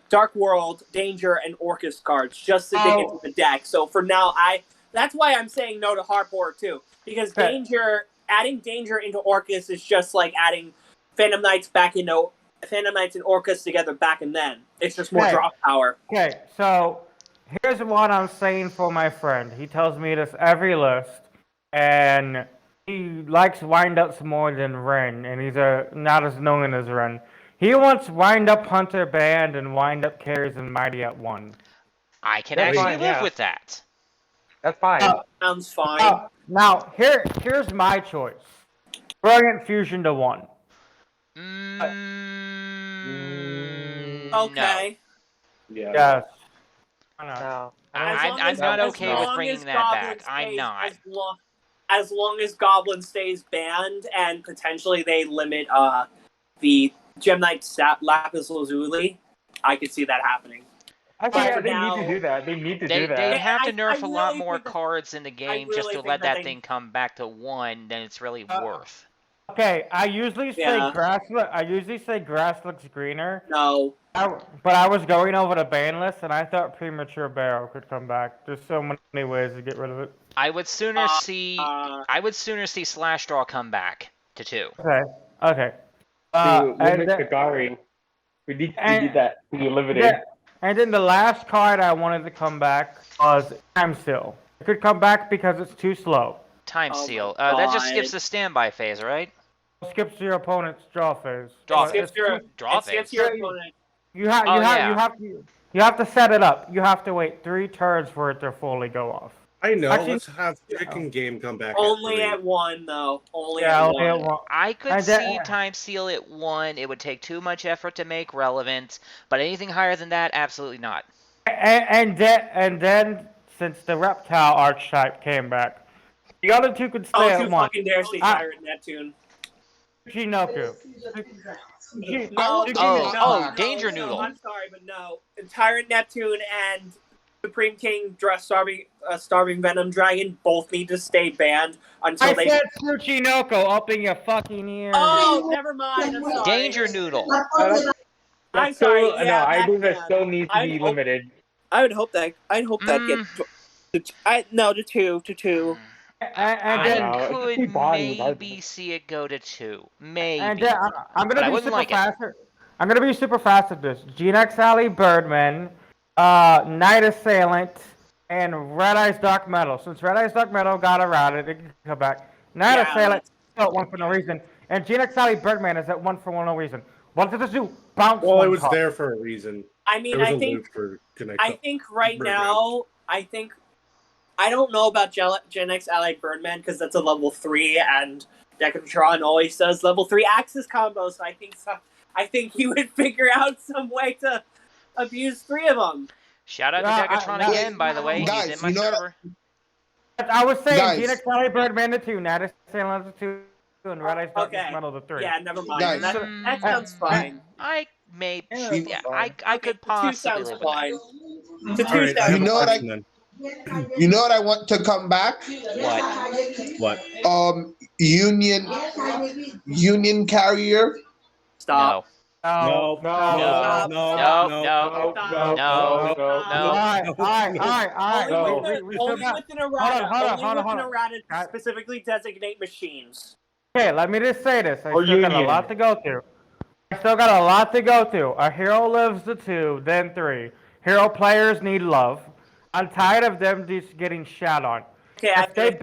Dark World, Danger, and Orcus cards just to dig into the deck. So for now, that's why I'm saying no to Harpor too, because adding Danger into Orcus is just like adding Phantom Knights and Orcus together back and then. It's just more drop power. Okay, so here's what I'm saying for my friend. He tells me this every list, and he likes wind-ups more than Ren, and he's not as known as Ren. He wants wind-up Hunter banned and wind-up carries and Mighty at 1. I can actually live with that. That's fine. Sounds fine. Now, here's my choice. Brilliant Fusion to 1. Okay. Yeah. Yes. No. I I'm not okay with bringing that back. I'm not. As long as Goblin stays banned and potentially they limit the Gem Knight Lapis Lazuli, I could see that happening. Actually, yeah, But they now- need to do that. They need to do They'd that. have to nerf I a lot really more think that- cards in the game really just to think let that that they- thing come back to 1 than it's really worth. Okay, I usually say Yeah. grass looks greener. No. But I was going over the ban list, and I thought premature barrel could come back. There's so many ways to get rid of it. I would sooner see Slash Draw come back to 2. Okay. To and limit then- Kagari. We need and- that to be limited. Yeah, and then the last card I wanted to come back was Time Seal. It could come back because it's too slow. Time Oh Seal. my That just God. skips the standby phase, right? Skips your opponent's draw phase. Draw It skips your Draw it skips phase. your opponent. You have to set it up. You have to wait 3 turns for it to fully go off. I know. Actually- Let's have Chicken Game come back. Only at at 1 though. Only Yeah, at only at 1. one. I could And see then- Time Seal at 1. It would take too much effort to make relevant, but anything higher than that, absolutely not. And then since the reptile archetype came back, the other 2 could stay Oh, at too 1. fucking dare say Tyrant Neptune. Chinoku. Danger Noodle. I'm sorry, but no. Tyrant Neptune and Supreme King Starving Venom Dragon both need to stay banned until I they. said Tsuchinoko, open your fucking ears. Oh, never mind. I'm sorry. Danger Noodle. I'm sorry. No, Yeah, I think that that still needs to be limited. I would hope that. I'd hope that gets. To 2. And then, I it's could too body, maybe see it go to 2. Maybe. and then I'm But gonna I be wouldn't super like it. fast. I'm gonna be super fast at this. GeneX Alley Birdman, Night Assailant, and Red Eyes Dark Metal. Since Red Eyes Dark Metal got around it can come back. Night Yeah, Assailant is at 1 for no reason, and GeneX Alley Birdman is at 1 for no reason. What does this do? Bounce Well, it one was card. there for a reason. I mean, There was I a think. loop for connect. I think right now, I don't know about Gen X Allied Birdman because that's a level 3, and Decatron always does level 3 Axis combos. So I think he would figure out some way to abuse 3 of them. Shout out to Yeah, Decatron again, by the way. Guys, He's in my you know what- server. I was saying Guys. GeneX Alley Birdman to 2, Night Assailant to 2, and Red Eyes Dark Okay. Metal to 3. Yeah, never mind. Guys. That sounds fine. I may. Yeah, Yeah, I could To 2 possibly sounds live with that. fine. To 2 All right, I sounds have You know a what question then. You know what I want to come back? What? Union Carrier. Stop. No. No, No. No. Alright. No. We still Only got- within errata. Hold on. Only within errata specifically designate machines. Okay, let me just say this. I Or still got a Union. lot to go through. A hero lives to 2, then 3. Hero players need love. I'm tired of them just getting shat on. Okay, If they,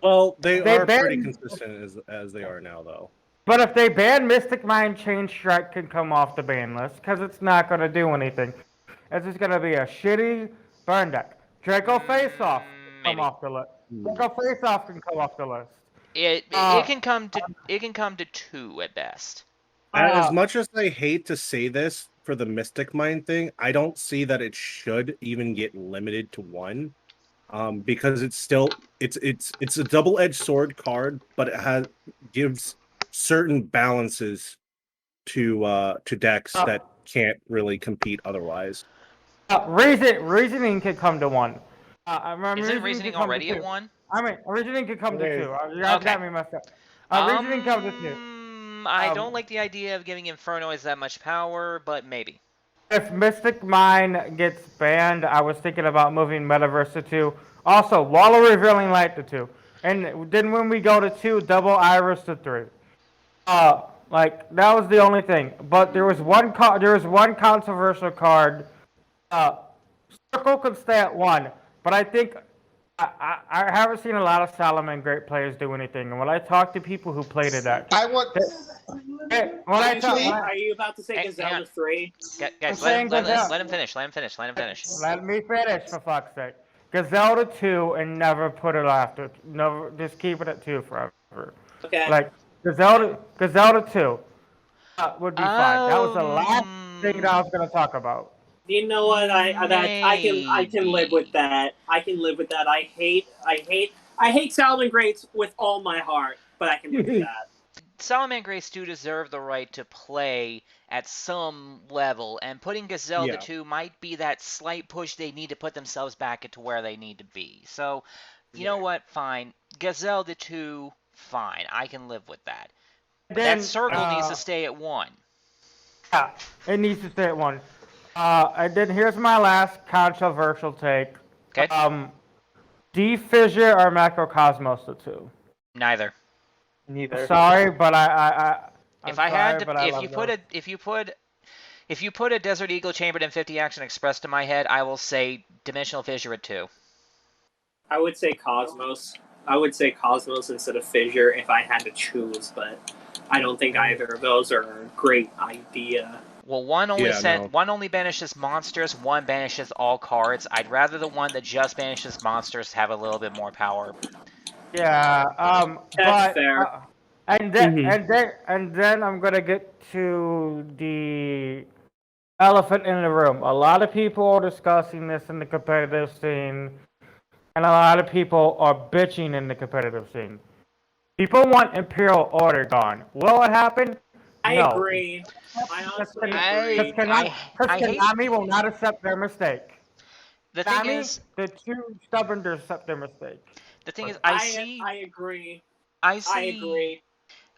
Well, they They are pretty banned- consistent as they are now, though. but if they ban Mystic Mind, Chain Strike can come off the ban list because it's not going to do anything. It's just going to be a shitty burn deck. Draco Face Off come maybe. off the list. Draco Face Off can come off the list. It Uh, can come to 2 at best. As much as I hate to say this for the Mystic Mind thing, I don't see that it should even get limited to 1, because it's still it's a double-edged sword card, but it gives certain balances to decks that can't really compete otherwise. Reasoning could come to 1. Isn't reasoning could come to already 2. at 1? I mean, reasoning could come to Okay. 2. You guys Okay. got me messed up. Reasoning comes to 2. I don't like the idea of giving Infernoids that much power, but maybe. If Mystic Mind gets banned, I was thinking about moving Metaverse to 2. Also, Wall of Revealing Light to 2. And then when we go to 2, Double Iris to 3. Like, that was the only thing. But there was one controversial card. Circle could stay at 1. But I think I haven't seen a lot of Salomon great players do anything. And when I talk to people who played it, I want. Are you about to say Hang Gazelle on. to 3? Guys, saying let Gazelle. him finish. Let him finish. Let me finish, for fuck's sake. Gazelle to 2 and never put it after. Never, just keep it at 2 forever. Okay. Like, Gazelle to 2 would be fine. That was the last thing that I was going to talk about. You know what? I can live with that. I can live with that. I hate Salmon Grates with all my heart, but I can live with that. Solomon Grace do deserve the right to play at some level, and putting Gazelle the 2 might be that slight push they need to put themselves back into where they need to be. So, you know what? Fine. Gazelle the 2, fine. I can live with that. But that circle needs to stay at 1. Yeah, it needs to stay at 1. And then here's my last controversial take. Okay. D-Fissure or Macrocosmos the 2? Neither. Neither. Sorry, but if you put a Desert Eagle chambered in 50 Action Express to my head, I will say Dimensional Fissure at 2. I would say Cosmos. I would say Cosmos instead of Fissure if I had to choose, but I don't think either of those are a great idea. Well, one only banishes monsters, one banishes all cards. I'd rather the one that just banishes monsters have a little bit more power. Yeah, That's fair. And then I'm gonna get to the elephant in the room. A lot of people are discussing this in the competitive scene, and a lot of people are bitching in the competitive scene. People want Imperial Order gone. Will it happen? I No. agree. I honestly agree. Because Konami will not accept their mistake. The thing is, they're too stubborn to accept their mistake. The thing is, I agree. I agree.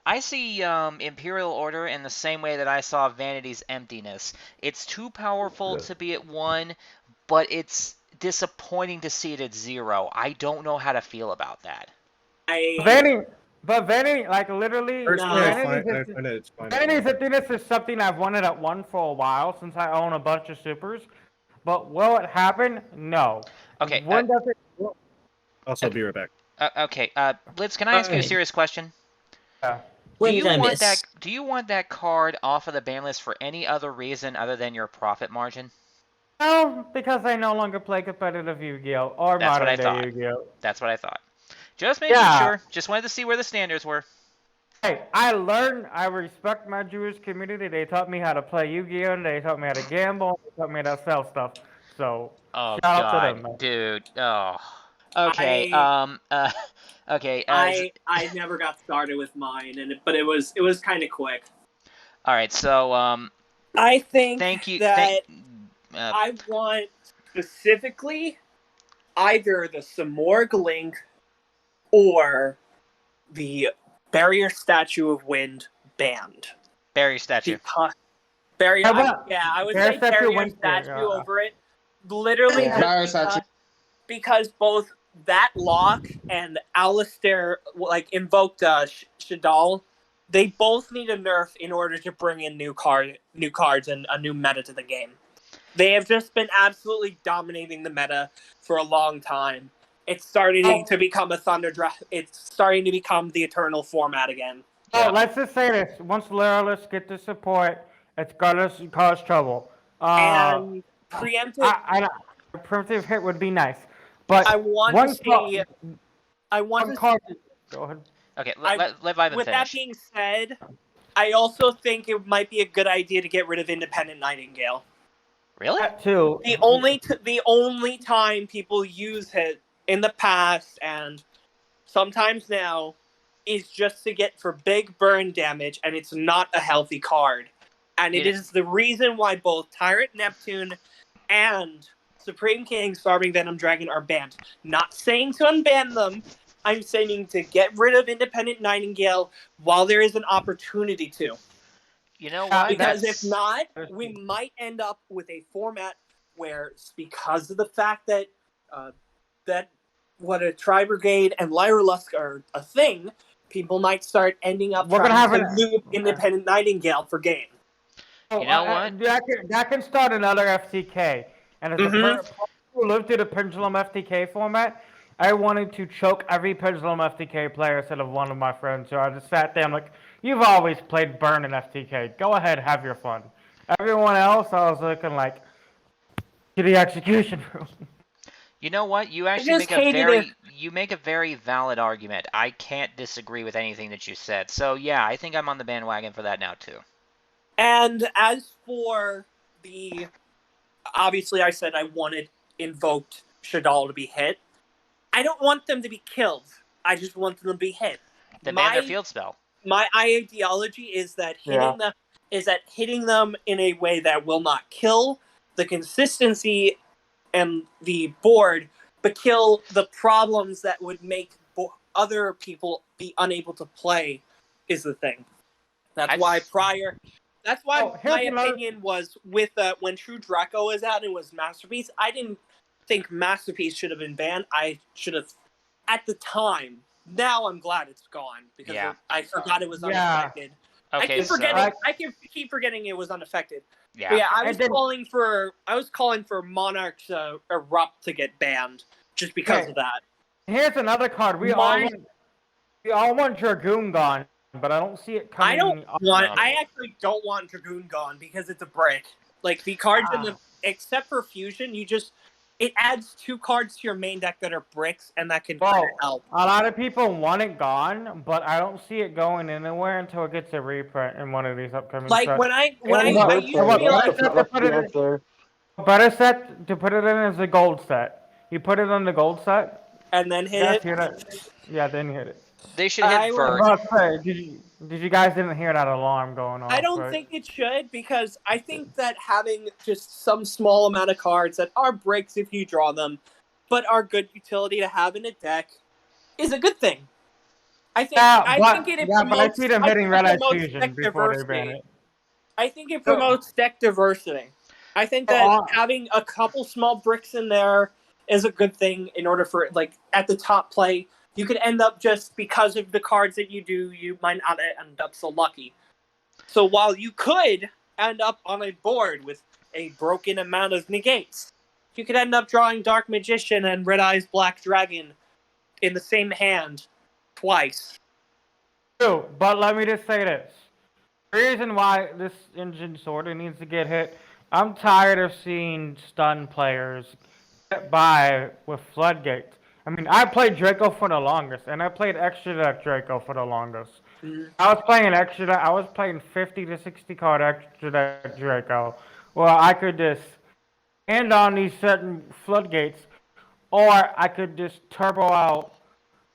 I see Imperial Order in the same way that I saw Vanity's Emptiness. It's too powerful to be at 1, but it's disappointing to see it at 0. I don't know how to feel about that. Vanity, like literally, Vanity's Emptiness is something I've wanted at 1 for a while since I own a bunch of supers. But will it happen? No. Okay. When does it? Also, be right back. Okay, Blitz, can I ask you a serious question? Yeah. Do you want that card off of the ban list for any other reason other than your profit margin? No, because I no longer play competitive Yu-Gi-Oh! Or modern day Yu-Gi-Oh! That's what I thought. Just making sure. Just wanted to see where the standards were. Hey, I respect my Jewish community. They taught me how to play Yu-Gi-Oh! And they taught me how to gamble. They taught me how to sell stuff. So, shout out to them, man. Dude. Oh. Okay. Okay. I never got started with mine, but it was kind of quick. All right. So I think thank you. That I want specifically either the Samorg Link or the Barrier Statue of Wind banned. Barrier Statue. I would say Barrier Statue over it. Literally, because both that lock and Alistair invoked Shadal. They both need a nerf in order to bring in new cards and a new meta to the game. They have just been absolutely dominating the meta for a long time. It's starting to become a Thunder Draft. It's starting to become the Eternal format again. Oh, let's just say this: once Lureless get the support, it's gonna cause trouble. And preemptive. Preemptive hit would be nice, but I want to see. Go ahead. Okay, let Vyman With finish. that being said, I also think it might be a good idea to get rid of Independent Nightingale. Really? That too. The only time people use it in the past and sometimes now is just to get for big burn damage, and it's not a healthy card. And it is the reason why both Tyrant Neptune and Supreme King Starving Venom Dragon are banned. Not saying to unban them, I'm saying to get rid of Independent Nightingale while there is an opportunity to. You know what? Because if not, we might end up with a format where, because of the fact that what a Tri-Brigade and Lyra Lusk are a thing, people might start ending up trying to loop Independent Nightingale for game. You know what? That can start another FTK. And as a person who lived through the Pendulum FTK format, I wanted to choke every Pendulum FTK player instead of one of my friends. So I just sat there, I'm like, you've always played Burn in FTK. Go ahead, have your fun. Everyone else, I was looking like, to the execution room. You know what? You actually make a very valid argument. I can't disagree with anything that you said. So yeah, I think I'm on the bandwagon for that now too. And as for the obviously I said I wanted invoked Shadal to be hit. I don't want them to be killed. I just want them to be hit. Then ban their field spell. My ideology is that hitting them in a way that will not kill the consistency and the board, but kill the problems that would make other people be unable to play is the thing. That's why my opinion was with when True Draco was out and it was Masterpiece. I didn't think Masterpiece should have been banned. I should have at the time. Now I'm glad it's gone because I forgot it was unaffected. Okay, I keep forgetting it was unaffected. Yeah. But yeah, I was calling for Monarch's Erupt to get banned just because of that. Here's another card. We all want Dragoon gone, but I don't see it coming. I actually don't want Dragoon gone because it's a brick. Like the cards in the except for Fusion, it adds 2 cards to your main deck that are bricks, and that can help. A lot of people want it gone, but I don't see it going anywhere until it gets a reprint in one of these upcoming sets. Better set to put it in as a gold set. You put it on the gold set, and then hit it. Yeah, then hit it. They should hit Furry. Did you guys didn't hear that alarm going off? I don't think it should because I think that having just some small amount of cards that are breaks if you draw them, but are good utility to have in a deck, is a good thing. I think it promotes. But I see them hitting Red Eyes Fusion before they ban it. I think it promotes deck diversity. I think that having a couple small bricks in there is a good thing in order for at the top play. You could end up just because of the cards that you do, you might not end up so lucky. So while you could end up on a board with a broken amount of negates, you could end up drawing Dark Magician and Red Eyes Black Dragon in the same hand twice. True, but let me just say this. The reason why this engine sort of needs to get hit, I'm tired of seeing stun players get by with floodgates. I mean, I played Draco for the longest, and I played Extra Deck Draco for the longest. I was playing Extra Deck. I was playing 50 to 60 card Extra Deck Draco, where I could just end on these certain floodgates, or I could just turbo out.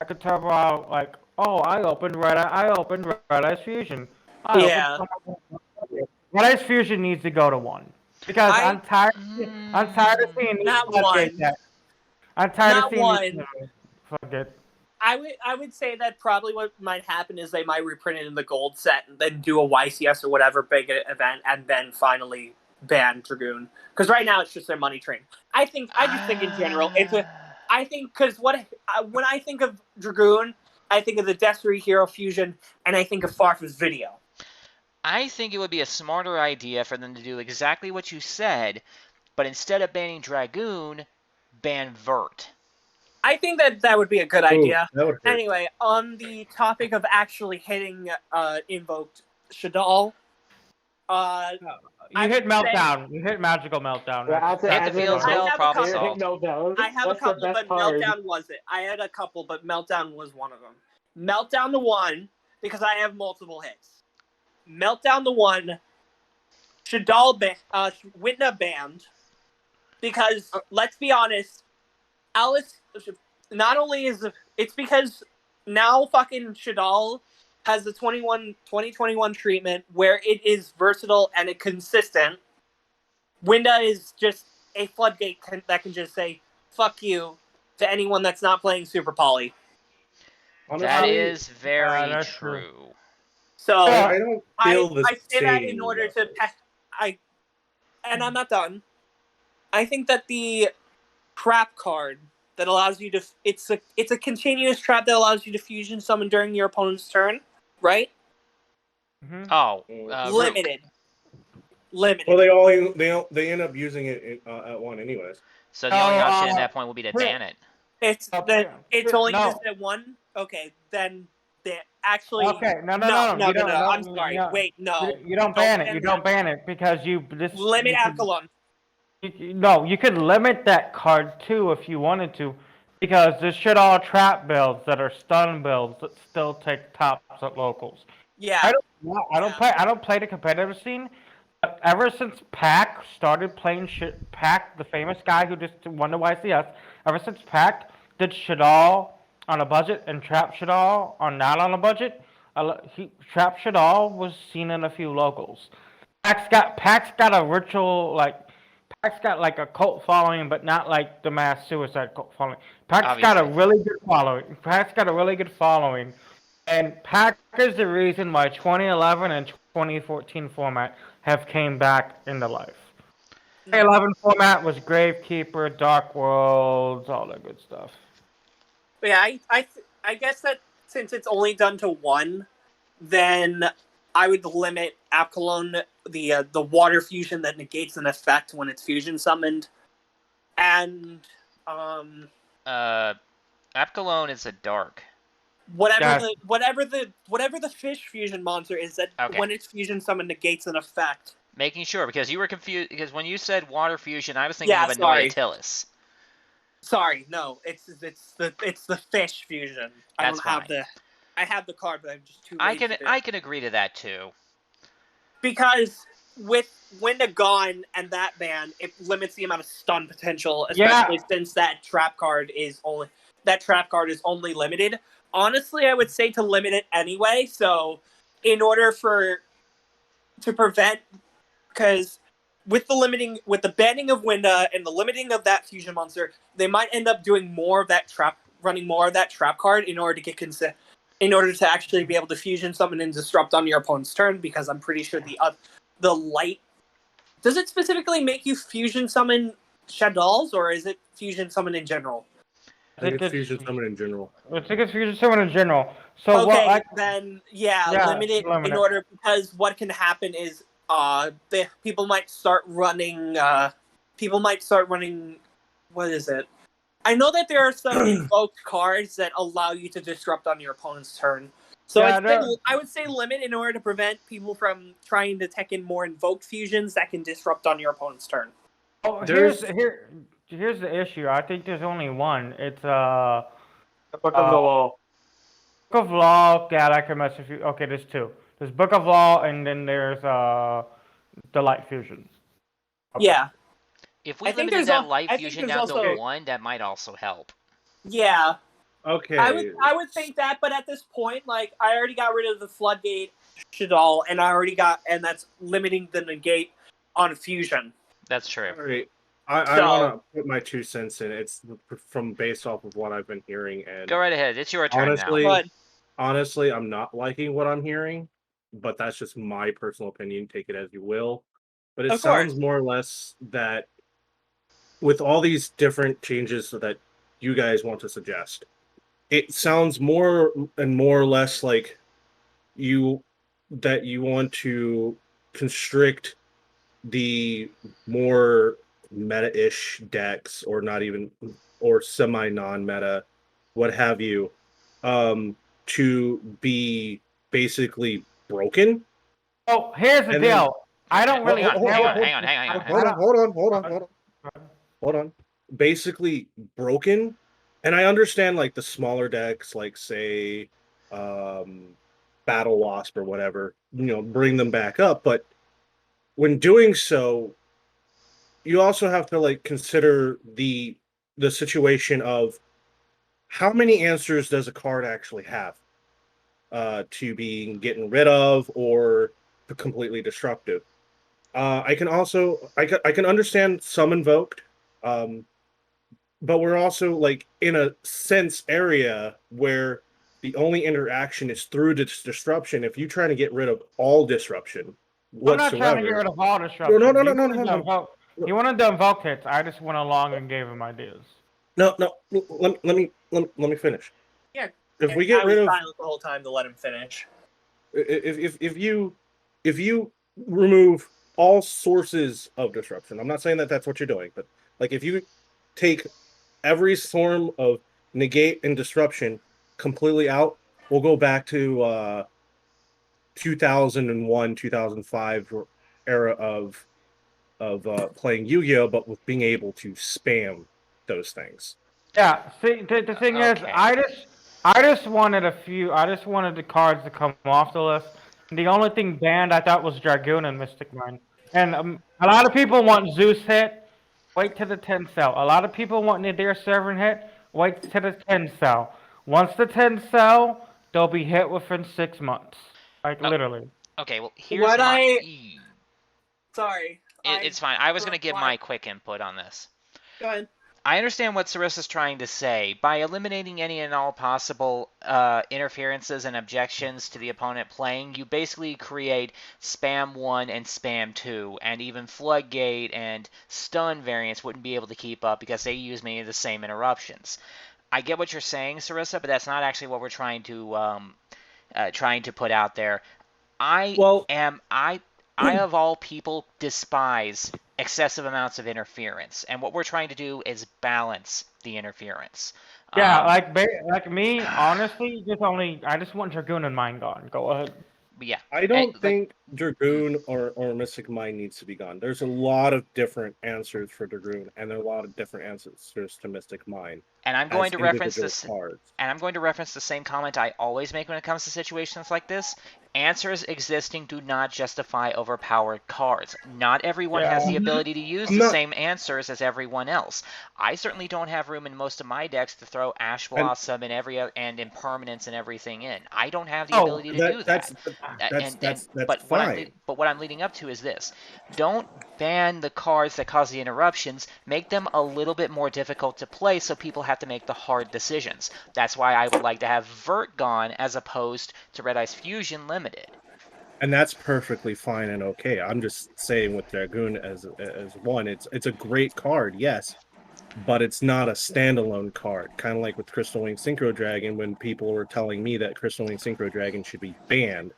I could turbo out like, oh, I opened Red Eyes Fusion. Red Eyes Fusion needs to go to 1 because I'm tired of seeing these floodgates. I'm tired of seeing these. I would say that probably what might happen is they might reprint it in the gold set and then do a YCS or whatever big event and then finally ban Dragoon. Because right now it's just their money train. I just think in general because when I think of Dragoon, I think of the Destiny Hero Fusion and I think of Farfa's video. I think it would be a smarter idea for them to do exactly what you said, but instead of banning Dragoon, ban Vert. I think that would be a good idea. Anyway, on the topic of actually hitting invoked Shadal, you hit Meltdown. You hit Magical Meltdown. Hit the field spell, problem solved. I have a couple, but Meltdown was it. I had a couple, but Meltdown was one of them. Meltdown the 1, because I have multiple hits. Meltdown the 1, Shadal Witna banned, because, let's be honest, Alice, not only is it's because now fucking Shadal has the 2021 treatment where it is versatile and it consistent. Winda is just a floodgate that can just say, fuck you, to anyone that's not playing Super Poly. That is very true. So, I don't feel I say that in order to... And I'm not done. I think that the trap card that allows you to... It's a continuous trap that allows you to fusion summon during your opponent's turn, right? Mm-hmm. Oh. Limited. Well, they end up using it at 1 anyways. So the only option at that point will be to ban it. It's only used at 1? Okay, then... Actually, okay, no. I'm sorry. Wait, no. You don't ban it. You don't ban it because limit Avalon. No, you could limit that card too if you wanted to, because there's shit all trap builds that are stun builds that still take tops at locals. Yeah. I don't play the competitive scene. Ever since Pac started playing Pac, the famous guy who just won the YCS, ever since Pac did Shadal on a budget and Trap Shadal on not on a budget, Trap Shadal was seen in a few locals. Pac's got a ritual Pac's got like a cult following, but not like the mass suicide cult following. Pac's got a Obviously. really good following. Pac's got a really good following, and Pac is the reason why 2011 and 2014 format have came back into life. 2011 format was Gravekeeper, Dark Worlds, all that good stuff. But yeah, I guess that since it's only done to one, then I would limit Apkalon, the water fusion that negates an effect when it's fusion summoned, and Apkalon is a dark. whatever the fish fusion monster is that Okay. when it's fusion summoned negates an effect. Making sure, because you were confused, because when you said water fusion, I was thinking Yeah, of a sorry. Noyatilis. Sorry, no, it's the fish fusion. I That's don't have fine. I have the card, but I'm just too. I lazy can to- I can agree to that too. Because with Winda gone and that ban, it limits the amount of stun potential, especially since that trap card is only limited. Honestly, I would say to limit it anyway. So, in order to prevent, because with the banning of Winda and the limiting of that fusion monster, they might end up doing running more of that trap card in order to get in order to actually be able to fusion summon and disrupt on your opponent's turn. Because I'm pretty sure the light, does it specifically make you fusion summon Shadals, or is it fusion summon in general? I think it's fusion summon in general. I think it's fusion summon in general. So okay, then limit it limit in it. order, because what can happen is people might start running. What is it? I know that there are some invoked cards that allow you to disrupt on your opponent's turn. So Yeah, I would say limit in order to prevent people from trying to tech in more invoked fusions that can disrupt on your opponent's turn. Oh, here's the issue. I think there's only one. It's The Book of the Law. Book of Law. God, I can mess with you. Okay, there's two. There's Book of Law, and then there's the Light Fusion. Okay. Yeah. If we I think limited there's that light I think fusion there's down also- to one, that might also help. Yeah. Okay. I would think that, but at this point, like, I already got rid of the floodgate Shadal, and that's limiting the negate on fusion. That's true. All right. I want to put my 2 cents in. It's from based off of what I've been hearing, and Go right ahead. It's your turn honestly, I'm not liking what I'm hearing, but that's just my personal opinion. Take it as you will. But it Of sounds course. more or less that with all these different changes that you guys want to suggest, it sounds more and more or less like you want to constrict the more meta-ish decks, or not even, or semi non-meta, what have you, to be basically broken. Oh, here's the And deal. then- I don't really. Hang on. Hold on. Basically broken, and I understand like the smaller decks, like say, Battle Wasp or whatever, bring them back up. But when doing so, you also have to like consider the situation of how many answers does a card actually have to being getting rid of or completely destructive. I can understand some invoked, but we're also like in a sense area where the only interaction is through disruption. If you try to get rid of all disruption whatsoever, I'm not trying to get rid of all disruption. No. He wanted to invoke hits. I just went along and gave him ideas. No. Let me finish. Yeah. If we get I was rid of silent the whole time to let him finish. if you remove all sources of disruption, I'm not saying that that's what you're doing, but like if you take every form of negate and disruption completely out, we'll go back to 2001, 2005 era of playing Yu-Gi-Oh, but with being able to spam those things. Yeah. See, the thing is, I just wanted the cards to come off the list. The only thing banned I thought was Dragoon and Mystic Mine. And a lot of people want Zeus hit. Wait to the 10 cell. A lot of people want Nadir Servant hit. Wait to the 10 cell. Once the 10 cell, they'll be hit within 6 months. Like Oh. literally. Okay, well, here's What my. Sorry. It's fine. I was going to give why- my quick input on this. Go ahead. I understand what Sarisa's trying to say. By eliminating any and all possible interferences and objections to the opponent playing, you basically create Spam 1 and Spam 2, and even Floodgate and Stun variants wouldn't be able to keep up because they use many of the same interruptions. I get what you're saying, Sarisa, but that's not actually what we're trying to put out there. I of all people despise excessive amounts of interference, and what we're trying to do is balance the interference. Yeah, like me, honestly, I just want Dragoon and Mine gone. Go ahead. Yeah. I don't think Dragoon or Mystic Mine needs to be gone. There's a lot of different answers for Dragoon, and there are a lot of different answers to Mystic Mine. And I'm going to reference this. Cards. And I'm going to reference the same comment I always make when it comes to situations like this. Answers existing do not justify overpowered cards. Not everyone has the ability to use the same answers as everyone else. I certainly don't have room in most of my decks to throw Ash Blossom and Impermanence and everything in. I don't have the ability to do that. That's fine. But what I'm leading up to is this. Don't ban the cards that cause the interruptions. Make them a little bit more difficult to play so people have to make the hard decisions. That's why I would like to have Vert gone as opposed to Red Ice Fusion limited. And that's perfectly fine and okay. I'm just saying with Dragoon as one, it's a great card, yes, but it's not a standalone card. Kind of like with Crystal Wing Synchro Dragon, when people were telling me that Crystal Wing Synchro Dragon should be banned.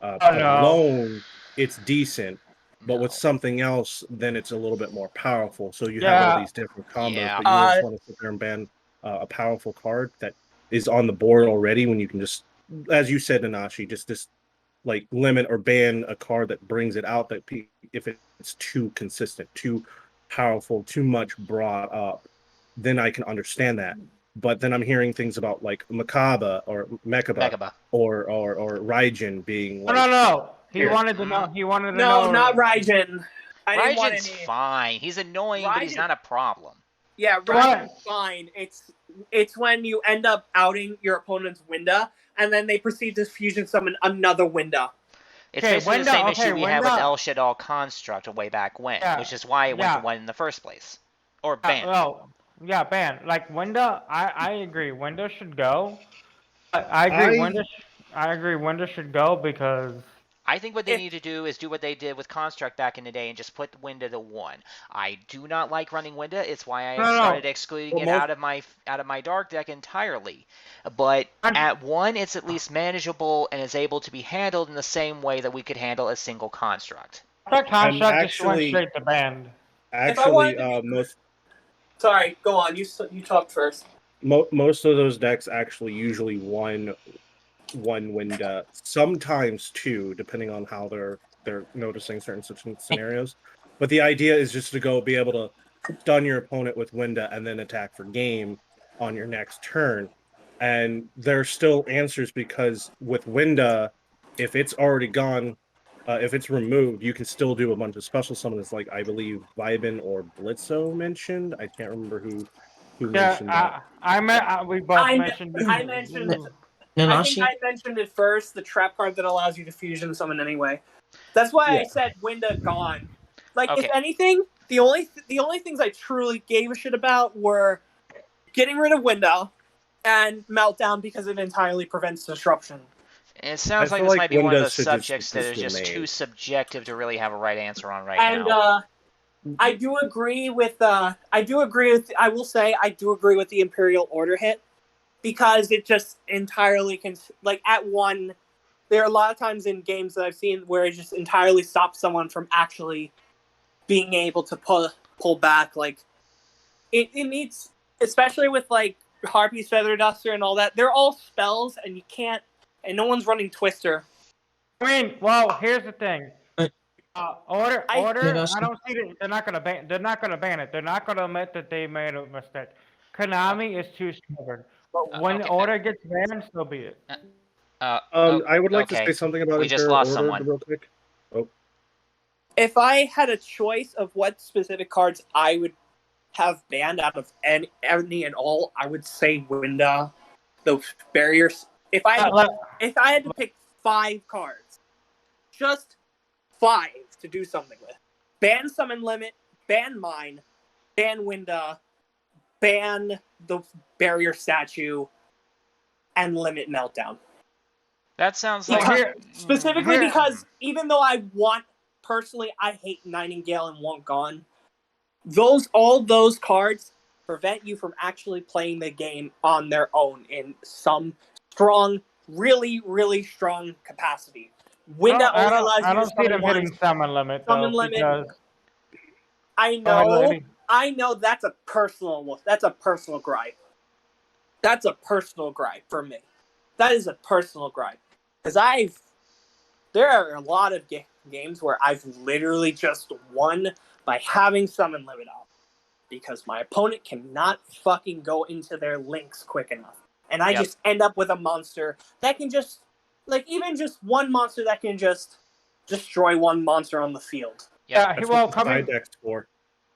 Alone, it's decent, but with something else, then it's a little bit more powerful. So you have all these different combos, but you just want to sit there and ban a powerful card that is on the board already when you can just, as you said, Nanashi, just like limit or ban a card that brings it out, that if it's too consistent, too powerful, too much brought up, then I can understand that. But then I'm hearing things about like Makaba or Mekaba or Raijin being like, no. He wanted to know. No, not Raijin. Raijin's fine. He's annoying, but he's not a problem. Yeah, Raijin's fine. It's when you end up outing your opponent's Winda, and then they proceed to fusion summon another Winda. It's basically the same issue we had with El Shaddai Construct way back when, which is why it went to one in the first place. Or ban. Yeah, ban. Like Winda, I agree. Winda should go. I agree. Winda should go because I think what they need to do is do what they did with Construct back in the day and just put Winda to 1. I do not like running Winda. It's why I started excluding it out of my dark deck entirely. But at 1, it's at least manageable and is able to be handled in the same way that we could handle a single Construct. That Construct just went straight to banned. Actually, Sorry, go on. You talked first. Most of those decks actually usually one Winda, sometimes 2, depending on how they're noticing certain scenarios. But the idea is just to be able to stun your opponent with Winda and then attack for game on your next turn. And there's still answers because with Winda, if it's already gone, if it's removed, you can still do a bunch of special summons, like I believe Vibin or Blitzo mentioned. I can't remember who mentioned that. I mentioned it. I mentioned it. I think I mentioned it first, the trap card that allows you to fusion summon anyway. That's why I said Winda gone. Like, if anything, the only things I truly gave a shit about were getting rid of Winda and Meltdown because it entirely prevents disruption. And it sounds like this might be one of those subjects that is just too subjective to really have a right answer on now. I do agree with I will say I do agree with the Imperial Order hit. Because it just entirely can, like, at 1, there are a lot of times in games that I've seen where it just entirely stops someone from actually being able to pull back. Like, it needs, especially with, like, Harpy's Feather Duster and all that, they're all spells, and you can't, and no one's running Twister. I mean, well, here's the thing. Order. I don't see that they're not gonna ban. They're not gonna ban it. They're not gonna admit that they made a mistake. Konami is too stubborn. But when Order gets banned, so be it. I would like to say something about we just lost someone. Real quick. Oh. If I had a choice of what specific cards I would have banned out of any and all, I would say Winda, those barriers. If I had to pick 5 cards, just 5 to do something with, ban Summon Limit, ban Mine, ban Winda, ban the barrier statue, and limit Meltdown. That sounds like Specifically because even though I hate Nightingale and Want Gone, all those cards prevent you from actually playing the game on their own in some strong, really, really strong capacity. Winda only allows you to I don't see them hitting summon limit though. Because I know that's a personal gripe. That's a personal gripe for me. That is a personal gripe. Because there are a lot of games where I've literally just won by having summon limit off. Because my opponent cannot fucking go into their links quick enough. And I just end up with a monster that can just, even just one monster that can just destroy one monster on the field. Yeah, That's what the side deck's for.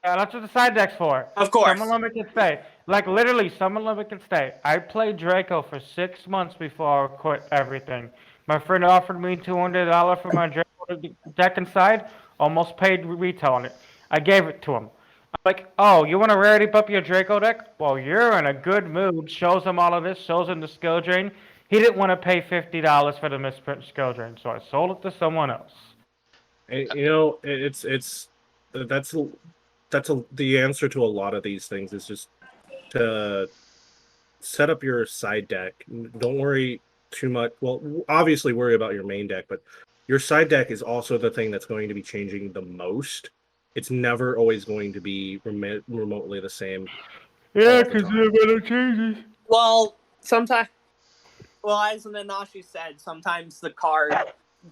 Yeah, that's what the side deck's for. Of course. Summon limit can stay. Literally, summon limit can stay. I played Draco for 6 months before I quit everything. My friend offered me $200 for my Draco deck inside. Almost paid retail on it. I gave it to him. I'm like, oh, you want to rarity bump your Draco deck? Well, you're in a good mood. Shows him all of this. Shows him the skill drain. He didn't want to pay $50 for the misprint skill drain, so I sold it to someone else. And, that's the answer to a lot of these things is just to set up your side deck. Don't worry too much. Well, obviously worry about your main deck, but your side deck is also the thing that's going to be changing the most. It's never always going to be remotely the same. Yeah, because there are better changes. Well, sometimes, as Nanashi said, sometimes the card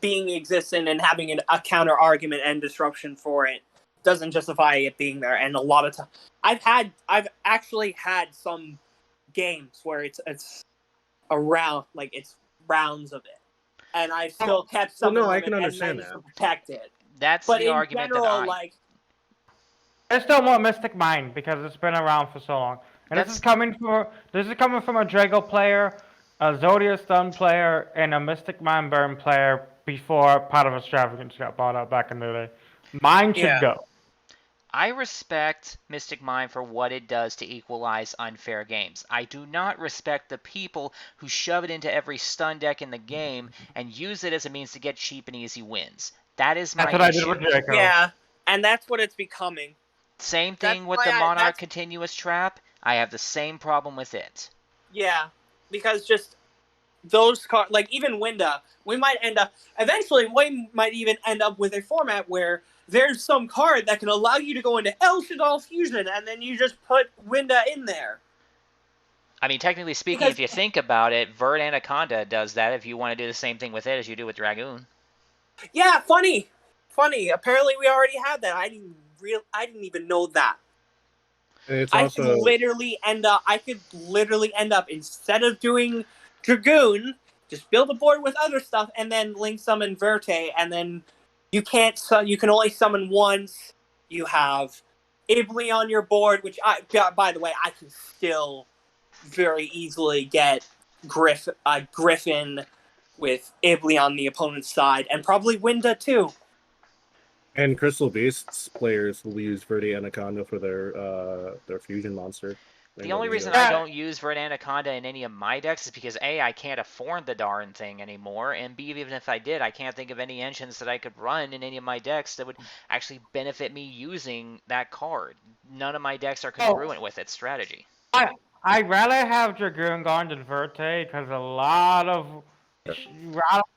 being existent and having a counter argument and disruption for it doesn't justify it being there. And a lot of times, I've actually had some games where it's around, it's rounds of it, and I still kept some. I can understand that. To protect it. That's but the in argument general, that I still want Mystic Mind because it's been around for so long. And this is coming from a Drago player, a Zodia Stun player, and a Mystic Mind Burn player before Pot of Extravagance got bought out back in the day. Mine should go. I respect Mystic Mind for what it does to equalize unfair games. I do not respect the people who shove it into every stun deck in the game and use it as a means to get cheap and easy wins. That is my issue. That's what I did with Draco. Yeah, and that's what it's becoming. Same thing with the Monarch Continuous Trap. I have the same problem with it. Yeah, because just those cards, even Winda, we might even end up with a format where there's some card that can allow you to go into El Shaddoll Fusion, and then you just put Winda in there. I mean, technically speaking, if you think about it, Vert Anaconda does that if you want to do the same thing with it as you do with Dragoon. Yeah, funny. Apparently we already had that. I didn't even know that. I could literally end up, instead of doing Dragoon, just build a board with other stuff and then link summon Verte, and then you can only summon once. You have Ibly on your board, which by the way, I can still very easily get Griffin with Ibly on the opponent's side, and probably Winda too. And Crystal Beasts players will use Verde Anaconda for their fusion monster. The only reason I don't use Vert Anaconda in any of my decks is because A, I can't afford the darn thing anymore, and B, even if I did, I can't think of any engines that I could run in any of my decks that would actually benefit me using that card. None of my decks are congruent with its strategy. I'd rather have Dragoon Guard than Verte because a lot of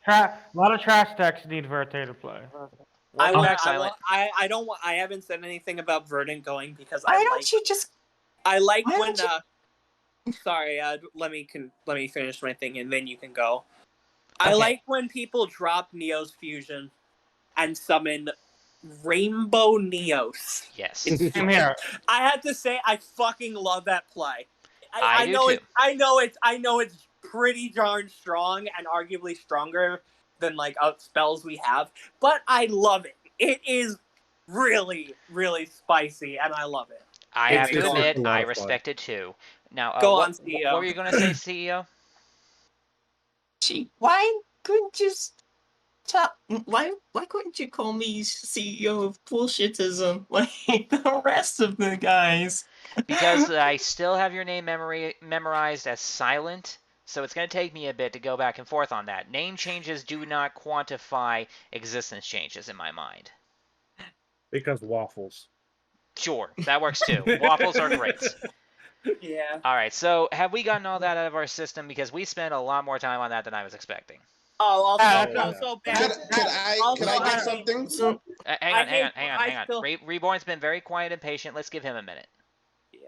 trash decks need Verte to play. I haven't said anything about Verdant going because I like when sorry, let me finish my thing and then you can go. Okay. I like when people drop Neos Fusion and summon Rainbow Neos. Yes. I have to say I fucking love that play. I know it's pretty darn strong and arguably stronger than spells we have, but I love it. It is really, really spicy, and I love it. I Anyway, have to go on. admit, a lot I of fun. respect it too. Now, Go what on, CEO. what were you going to say, CEO? Gee, why couldn't you why couldn't you call me CEO of Bullshitism like the rest of the guys? Because I still have your name memorized as Silent, so it's going to take me a bit to go back and forth on that. Name changes do not quantify existence changes in my mind. Because waffles. Sure, that works too. Waffles are great. Yeah. All right, so have we gotten all that out of our system? Because we spent a lot more time on that than I was expecting. Oh, Yeah, also, Can, bad. can I Also, can I get I- something? So, Hang on. I still- Reborn's been very quiet and patient. Let's give him a minute. Yeah.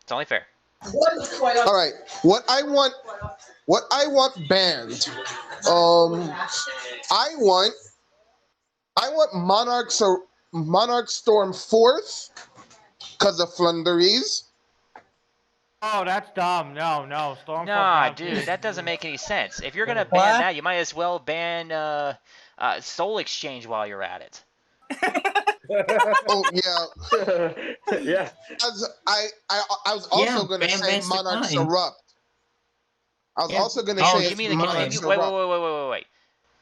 It's only fair. All right. What I want banned. I want Monarch Storm 4th because of Flunderies. Oh, that's dumb. No, Stormfront. Nah, dude, that doesn't make any sense. If you're gonna ban What? that, you might as well ban Soul Exchange while you're at it. Oh yeah. Yeah. I was also Yeah, going to ban say Basic Monarch's Mind. Erupt. I was Yeah. also going to Oh, say you it's mean the Monarch's continue? Wait, Erupt. wait.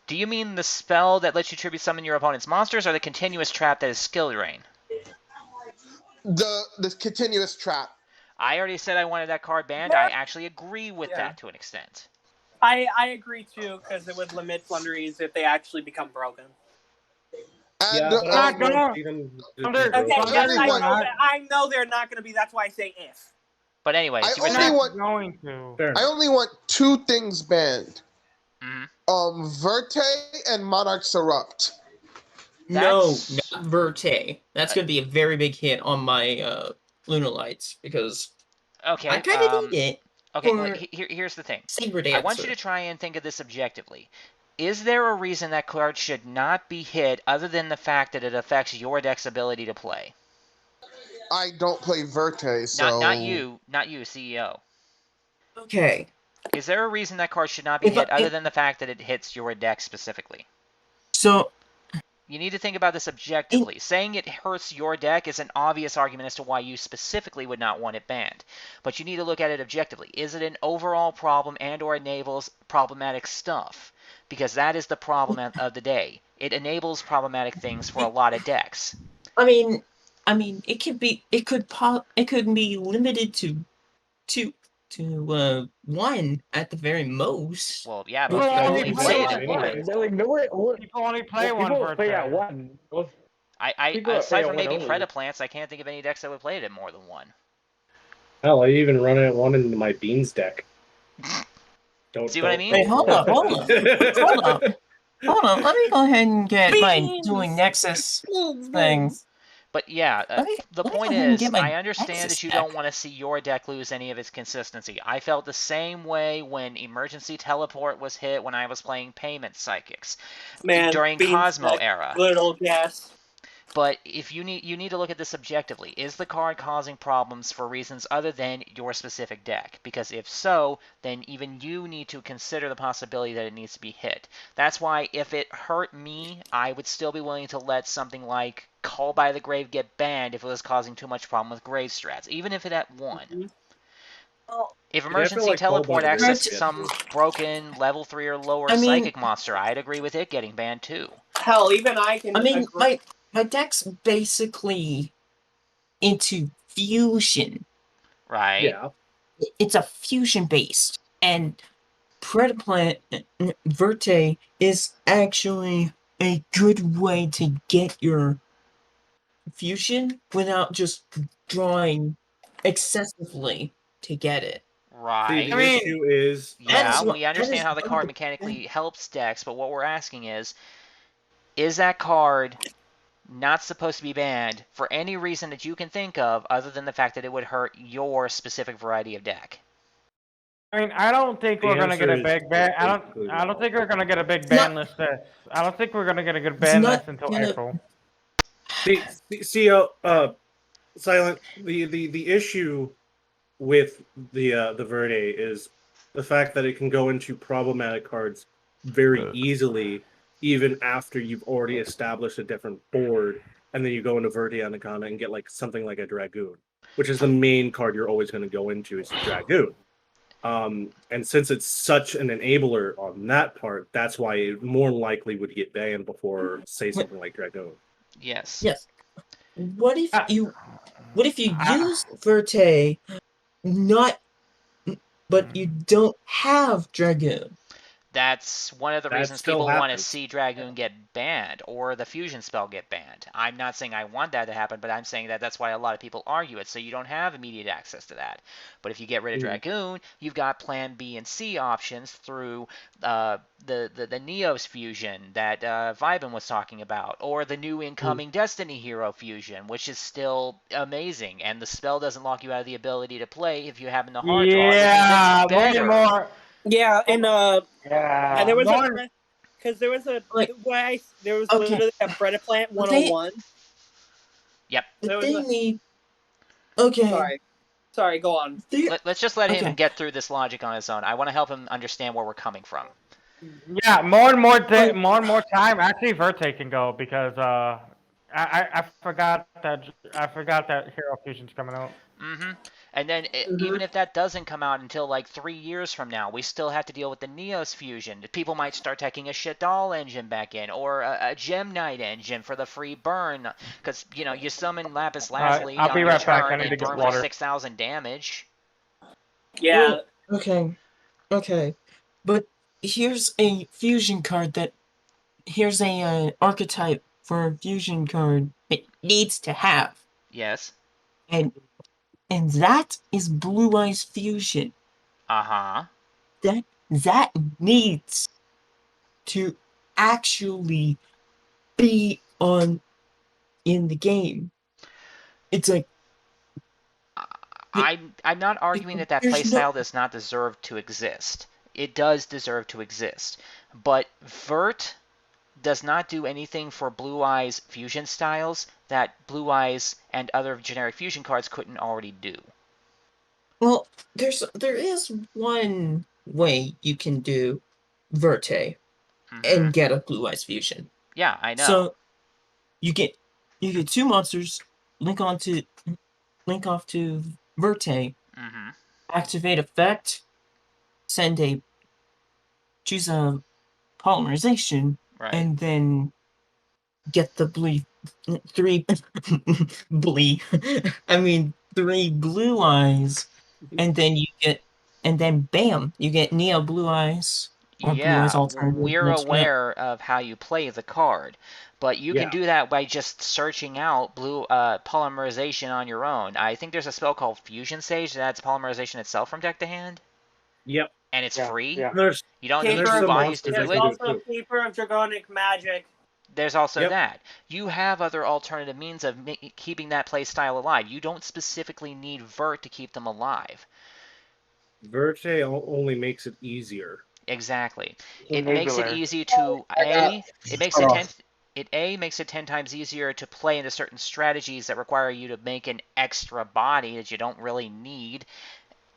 Do you mean the spell that lets you tribute summon your opponent's monsters, or the continuous trap that is skill drain? The continuous trap. I already said I wanted that card banned. I actually agree with Yeah. that to an extent. I agree too, because it would limit Flunderies if they actually become broken. And Yeah, but I I don't- don't see them Thunder- Okay, I yes, only I want- know, I know they're not going to be. That's why I say if. But anyways, I you were only saying. want- going to. Fair I enough. only want 2 things banned. Mhm. Verte and Monarch's Erupt. no, That's- not Verte. That's going to be a very big hit on my Lunar Lights because Okay. I kind of need it. Okay. for Well, here's the thing. Saber I want you Dancer. to try and think of this objectively. Is there a reason that card should not be hit other than the fact that it affects your deck's ability to play? I don't play Verte, so Not you, CEO. Okay. Is there a reason that card should not be hit other than the fact that it hits your deck specifically? So You need to think about this objectively. Saying it hurts your deck is an obvious argument as to why you specifically would not want it banned. But you need to look at it objectively. Is it an overall problem and or enables problematic stuff? Because that is the problem of the day. It enables problematic things for a lot of decks. I mean, it could be limited to 1 at the very most. Well, yeah, People but you only only play play it it at anyway. one. People only play one People Verte. play at one. People that Aside play from at maybe one only. Predaplants, I can't think of any decks that would play it at more than one. Hell, I even run it one into my beans deck. See what I mean? Wait, hold up. Hold up. Let me go ahead and get my Dueling Nexus thing. But yeah, the let me point go ahead and is, get my I understand Nexus that you deck. don't want to see your deck lose any of its consistency. I felt the same way when Emergency Teleport was hit when I was playing Payment Psychics Man, during Beans Cosmo deck, era. Little guess. But if you need to look at this objectively. Is the card causing problems for reasons other than your specific deck? Because if so, then even you need to consider the possibility that it needs to be hit. That's why if it hurt me, I would still be willing to let something like Call by the Grave get banned if it was causing too much problem with grave strats, even if it at 1. If Emergency like Call by Teleport the Grave accesses gets some broken level 3 or lower I mean- psychic monster, I'd agree with it getting banned too. Hell, even I can. I mean, agree. my deck's basically into fusion. Right? Yeah. It's a fusion based, and Predaplant Verte is actually a good way to get your fusion without just drawing excessively to get it. Right. The I mean- issue is Yeah, what- we that understand is how the one card of the mechanically helps decks, but what we're asking is that card not supposed to be banned for any reason that you can think of other than the fact that it would hurt your specific variety of deck? I mean, I don't think The we're gonna get a answer is big ban. I basically don't think we're gonna get a big It's ban not- list this. I don't think we're gonna get a good It's ban not list until gonna- April. CEO Silent. The issue with the Verde is the fact that it can go into problematic cards very easily even after you've already established a different board, and then you go into Verde Anaconda and get like something like a Dragoon, which is the main card you're always going to go into is Dragoon. And since it's such an enabler on that part, that's why it more likely would get banned before, say, something like Dragoon. Yes. Yes. What if you use Verte, but you don't have Dragoon? That's one of the That reasons still people want to happens. see Dragoon get banned or the fusion spell get banned. I'm not saying I want that to happen, but I'm saying that that's why a lot of people argue it, so you don't have immediate access to that. But if you get rid of Dragoon, you've got Plan B and C options through the Neos fusion that Vibin was talking about, or the new incoming Destiny Hero fusion, which is still amazing, and the spell doesn't lock you out of the ability to play if you happen to hard draw, which is Yeah, even more better. and more. Yeah, and Yeah, there was more. because there was a Like, there was okay. literally a Bread Plant 101. Yep. There was They a- need. Okay. Sorry, go on. Let's just let him Okay. get through this logic on his own. I want to help him understand where we're coming from. Yeah, more and more time. Actually, Verte can go because I forgot that Hero Fusion's coming out. Mm-hmm. And then even if that doesn't come out until like 3 years from now, we still have to deal with the Neos fusion. People might start taking a Shadal engine back in, or a Gem Knight engine for the free burn, because you summon Lapis Lazuli I'll on be your right back. I turn need to and get burn for water. 6,000 damage. Yeah. Well, okay. But here's a fusion card here's a archetype for a fusion card it needs to have. Yes. And that is Blue Eyes Fusion. Uh-huh. That needs to actually be in the game. It's like I'm not arguing that there's playstyle does not deserve to exist. It does deserve to exist. But Vert does not do anything for Blue Eyes fusion styles that Blue Eyes and other generic fusion cards couldn't already do. Well, there is one way you can do Verte and get a Blue Eyes Fusion. Yeah, I know. So you get 2 monsters, link off to Verte, activate effect, choose a polymerization, and then get the three Blue Eyes, and then bam, you get Neo Blue Eyes. Or Blue Eyes Alternative. We're aware of how you play the card, but you can do that by just searching out blue polymerization on your own. I think there's a spell called Fusion Sage that adds polymerization itself from deck to hand. Yep. And it's free. Yeah. You don't need two bodies to do it. There's also Keeper of Dragonic Magic. There's also that. You have other alternative means of keeping that play style alive. You don't specifically need Vert to keep them alive. Verte only makes it easier. Exactly. It makes it easy to it makes it 10 times easier to play into certain strategies that require you to make an extra body that you don't really need,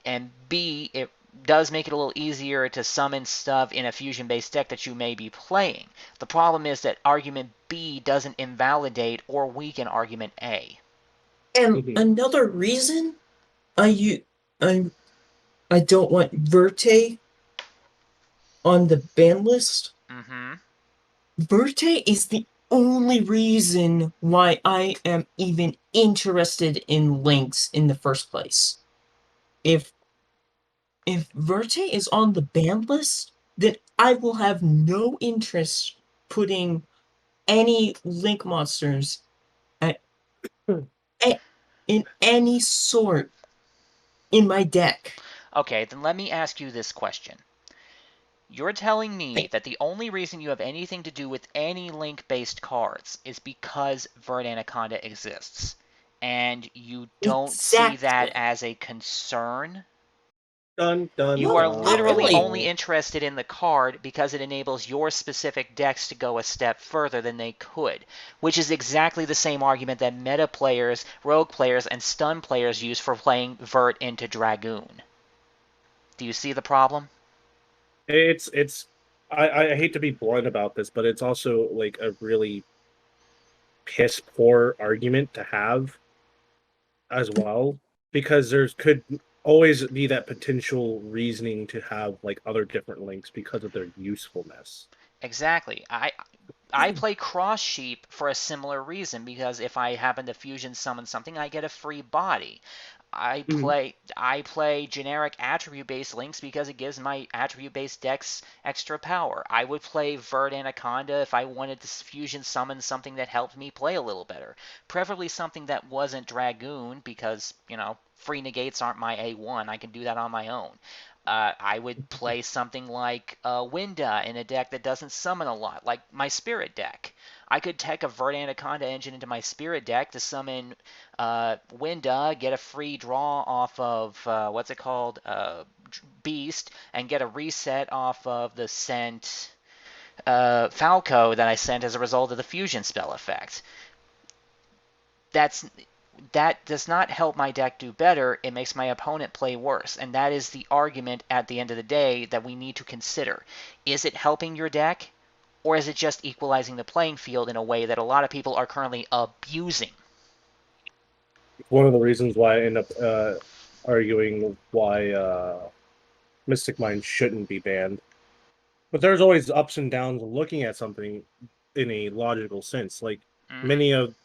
and B, it does make it a little easier to summon stuff in a fusion-based deck that you may be playing. The problem is that argument B doesn't invalidate or weaken argument A. And another reason I don't want Verte on the ban list. Verte is the only reason why I am even interested in links in the first place. If Verte is on the ban list, then I will have no interest putting any link monsters in any sort in my deck. Okay, then let me ask you this question. You're telling me that the only reason you have anything to do with any link-based cards is because Vert Anaconda exists, and you don't see that as a concern? You are literally only interested in the card because it enables your specific decks to go a step further than they could, which is exactly the same argument that meta players, rogue players, and stun players use for playing Vert into Dragoon. Do you see the problem? It's I hate to be blunt about this, but it's also like a really piss poor argument to have as well, because there's could always be that potential reasoning to have like other different links because of their usefulness. Exactly. I play cross sheep for a similar reason, because if I happen to fusion summon something, I get a free body. I play generic attribute-based links because it gives my attribute-based decks extra power. I would play Vert Anaconda if I wanted to fusion summon something that helped me play a little better. Preferably something that wasn't Dragoon, because, free negates aren't my A1. I can do that on my own. I would play something like Winda in a deck that doesn't summon a lot, like my Spirit deck. I could take a Vert Anaconda engine into my Spirit deck to summon Winda, get a free draw off of, what's it called, Beast, and get a reset off of the sent Falco that I sent as a result of the fusion spell effect. That does not help my deck do better. It makes my opponent play worse. And that is the argument at the end of the day that we need to consider. Is it helping your deck, or is it just equalizing the playing field in a way that a lot of people are currently abusing? One of the reasons why I end up arguing why Mystic Mind shouldn't be banned. But there's always ups and downs of looking at something in a logical sense. Like many of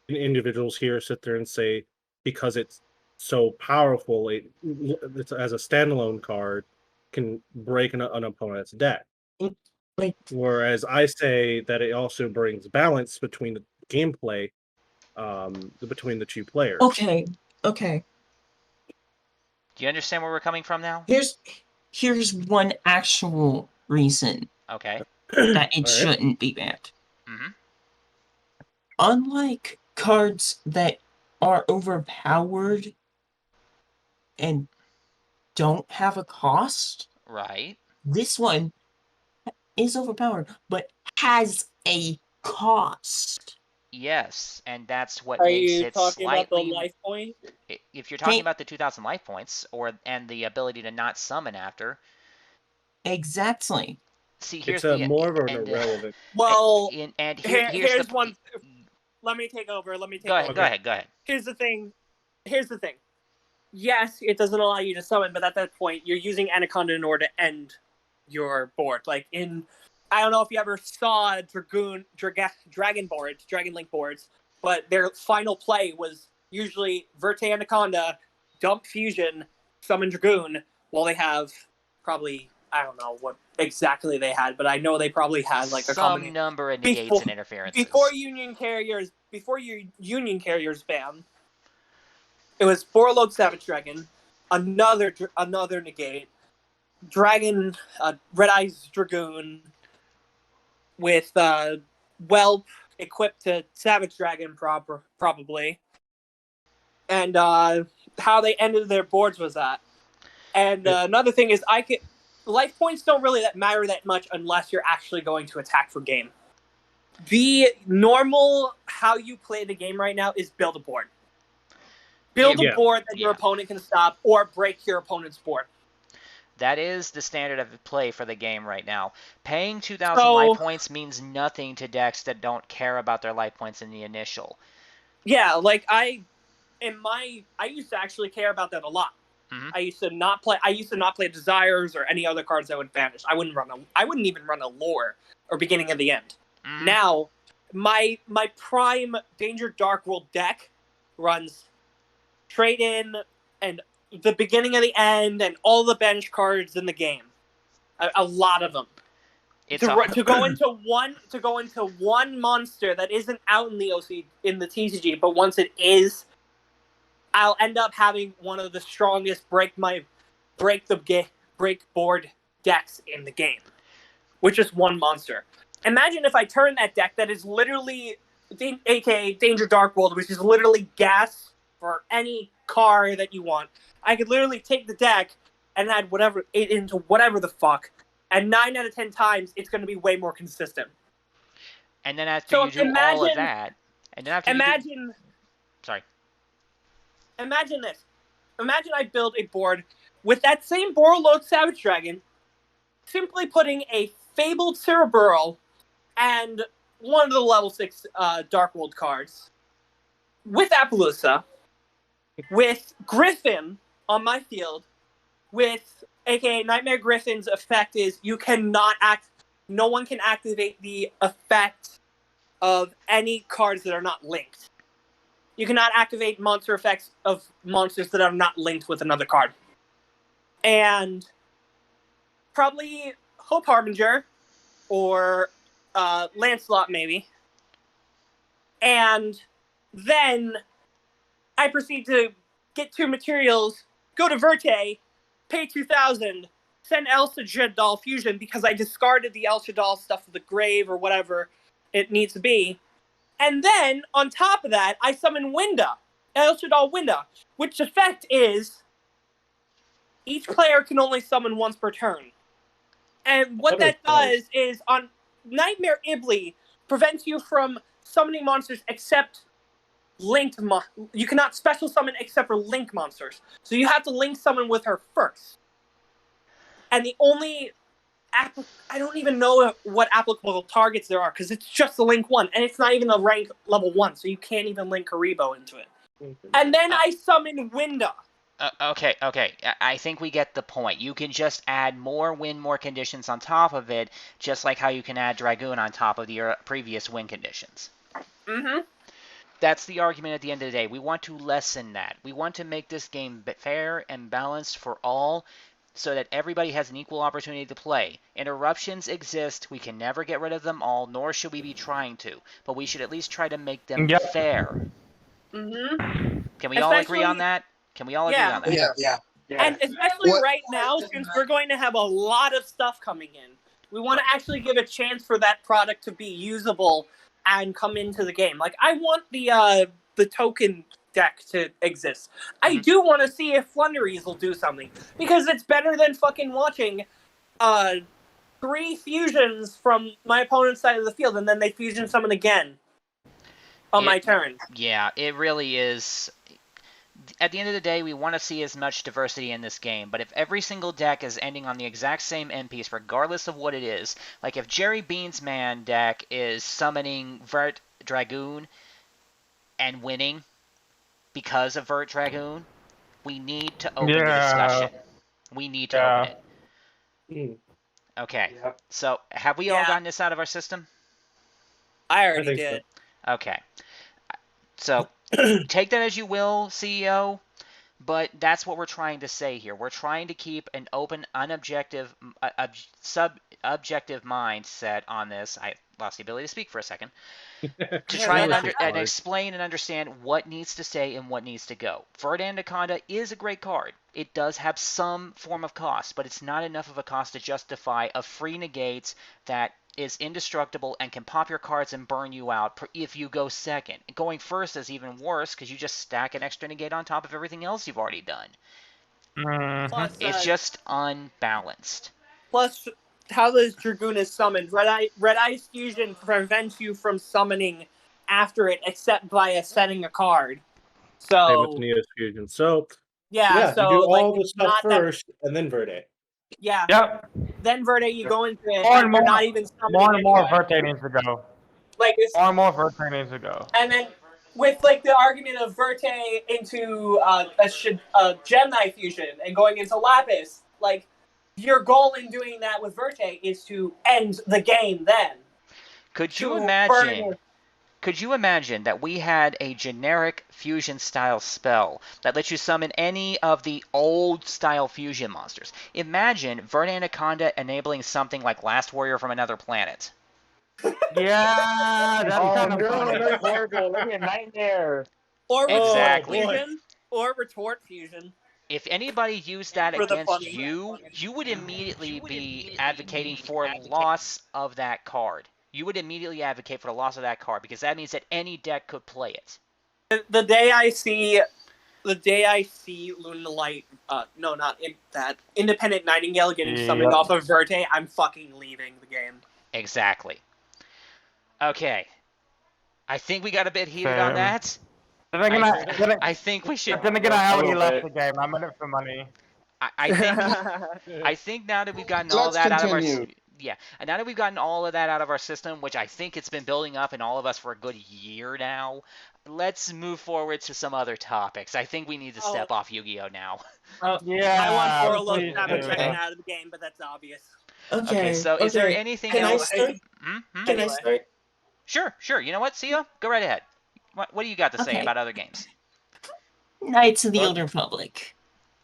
individuals here sit there and say, because it's so powerful, it's as a standalone card can break an opponent's deck. Like, Whereas I say that it also brings balance between the gameplay between the two players. okay. Do you understand where we're coming from now? Here's one actual reason Okay. that it All right. shouldn't be banned. Mm-hmm. Unlike cards that are overpowered and don't have a cost, Right. this one is overpowered but has a cost. Yes, and that's what Are makes you it talking about the slightly. life point? If you're talking Okay. about the 2,000 life points, and the ability to not summon after. Exactly. See, here's It's the more of an and, irrelevant. Well, and here's here's the. one. Let me take over. Go ahead. Here's the thing. Yes, it doesn't allow you to summon, but at that point, you're using Anaconda in order to end your board. Like I don't know if you ever saw Dragon boards, Dragon Link boards, but their final play was usually Verte Anaconda, dump Fusion, summon Dragoon. While they have probably, I don't know what exactly they had, but I know they probably had like a some number of negates and interferences. Before your Union Carriers ban, it was Borlog Savage Dragon, another negate, Dragon, Red Eyes Dragoon, with Whelp equipped to Savage Dragon probably, and how they ended their boards was that. And another thing is, life points don't really matter that much unless you're actually going to attack for game. The normal how you play the game right now is build a board. Build a board that your opponent can stop or break your opponent's board. That is the standard of play for the game right now. Paying 2,000 life points means nothing to decks that don't care about their life points in the initial. Yeah, like I used to actually care about that a lot. Mm-hmm. I used to not play Desires or any other cards that would vanish. I wouldn't even run a Lore or Beginning of the End. Mm-hmm. Now, my prime Danger Dark World deck runs Trade In and the Beginning of the End and all the bench cards in the game. A lot of them. To go into one monster that isn't out in the OC in the TCG, but once it is, I'll end up having one of the strongest break board decks in the game, which is one monster. Imagine if I turn that deck that is literally, aka Danger Dark World, which is literally gas for any car that you want. I could literally take the deck and add into whatever the fuck, and 9 out of 10 times it's going to be way more consistent. And then after you do all of that, and then after Imagine this. Imagine I build a board with that same Borlog Savage Dragon, simply putting a Fabled Cerebral and one of the level 6 Dark World cards with Appaloosa, with Griffin on my field, with aka Nightmare Griffin's effect is no one can activate the effect of any cards that are not linked. You cannot activate monster effects of monsters that are not linked with another card. And probably Hope Harbinger or Lancelot maybe. And then I proceed to get 2 materials, go to Verte, pay 2,000, send El Shadal Fusion because I discarded the El Shadal stuff of the grave or whatever it needs to be. And then, on top of that, I summon Winda, El Shadal Winda, which effect is each player can only summon once per turn. And what that does is, on Nightmare Ibli, prevents you from summoning monsters except linked you cannot special summon except for link monsters. So you have to link summon with her first. And the only I don't even know what applicable targets there are because it's just the link one, and it's not even a rank level 1, so you can't even link Karibo into it. And then I summon Winda. Okay. I think we get the point. You can just add more win, more conditions on top of it, just like how you can add Dragoon on top of your previous win conditions. Mm-hmm. That's the argument at the end of the day. We want to lessen that. We want to make this game fair and balanced for all so that everybody has an equal opportunity to play. Interruptions exist. We can never get rid of them all, nor should we be trying to. But we should at least try to make them fair. Mm-hmm. Can we all agree on that? Can we all agree on that? Yeah. And especially right now, since we're going to have a lot of stuff coming in, we want to actually give a chance for that product to be usable and come into the game. Like, I want the token deck to exist. I do want to see if Flunderies will do something, because it's better than fucking watching 3 fusions from my opponent's side of the field, and then they fusion summon again on my turn. Yeah, it really is. At the end of the day, we want to see as much diversity in this game, but if every single deck is ending on the exact same end piece, regardless of what it is, like if Jerry Bean's Man deck is summoning Vert Dragoon and winning because of Vert Dragoon, we need to open the discussion. We need to open it. Okay, so have we all gotten this out of our system? I already did. So. Okay. So, take that as you will, CEO, but that's what we're trying to say here. We're trying to keep an open, unobjective, subjective mindset on this. I lost the ability to speak for a second. To try and explain and understand what needs to stay and what needs to go. Vert Anaconda is a great card. It does have some form of cost, but it's not enough of a cost to justify a free negate that is indestructible and can pop your cards and burn you out if you go second. Going first is even worse because you just stack an extra negate on top of everything else you've already done. Plus, it's just unbalanced. Plus, how this Dragoon is summoned. Red Eye's Fusion prevents you from summoning after it, except via setting a card. So, same with Neo's Fusion. So, yeah, so you do all like, the stuff first, and then Verde. Yeah. Yep. Then Verde, you go into it, More and and more, you're not even summoning more and more anyway. Verte needs to go. Like it's, More and more Verte needs to go. And then with like the argument of Verte into a Gemini Fusion and going into Lapis, like your goal in doing that with Verte is to end the game then. Could you imagine? Could you imagine that we had a generic fusion-style spell that lets you summon any of the old-style fusion monsters? Imagine Vert Anaconda enabling something like Last Warrior from Another Planet. Yeah, that's kind of funny. That's horrible. That'd be a nightmare. Or Exactly. Fusion, or Retort Fusion. If anybody used that For the against funny. you would immediately be advocating for loss of that card. You would immediately advocate for the loss of that card because that means that any deck could play it. The day I see Lunalight, no, not in that Independent Nightingale getting summoned off of Verte, I'm fucking leaving the game. Exactly. Okay. I think we got a bit heated on that. I think we should. Then again, I already left the game. I'm in it for money. I think now that we've gotten all Let's that out of our continue. and now that we've gotten all of that out of our system, which I think it's been building up in all of us for a good year now, let's move forward to some other topics. I think we need to step off Yu-Gi-Oh now. Yeah, I want Orlo please Sabotage do. taken out of the game, but that's obvious. Okay. So is there anything Can else? I start? Hmm? Can I start? Sure. You know what, Sia? Go right ahead. What do you got to say Okay. about other games? Knights of the Old Republic.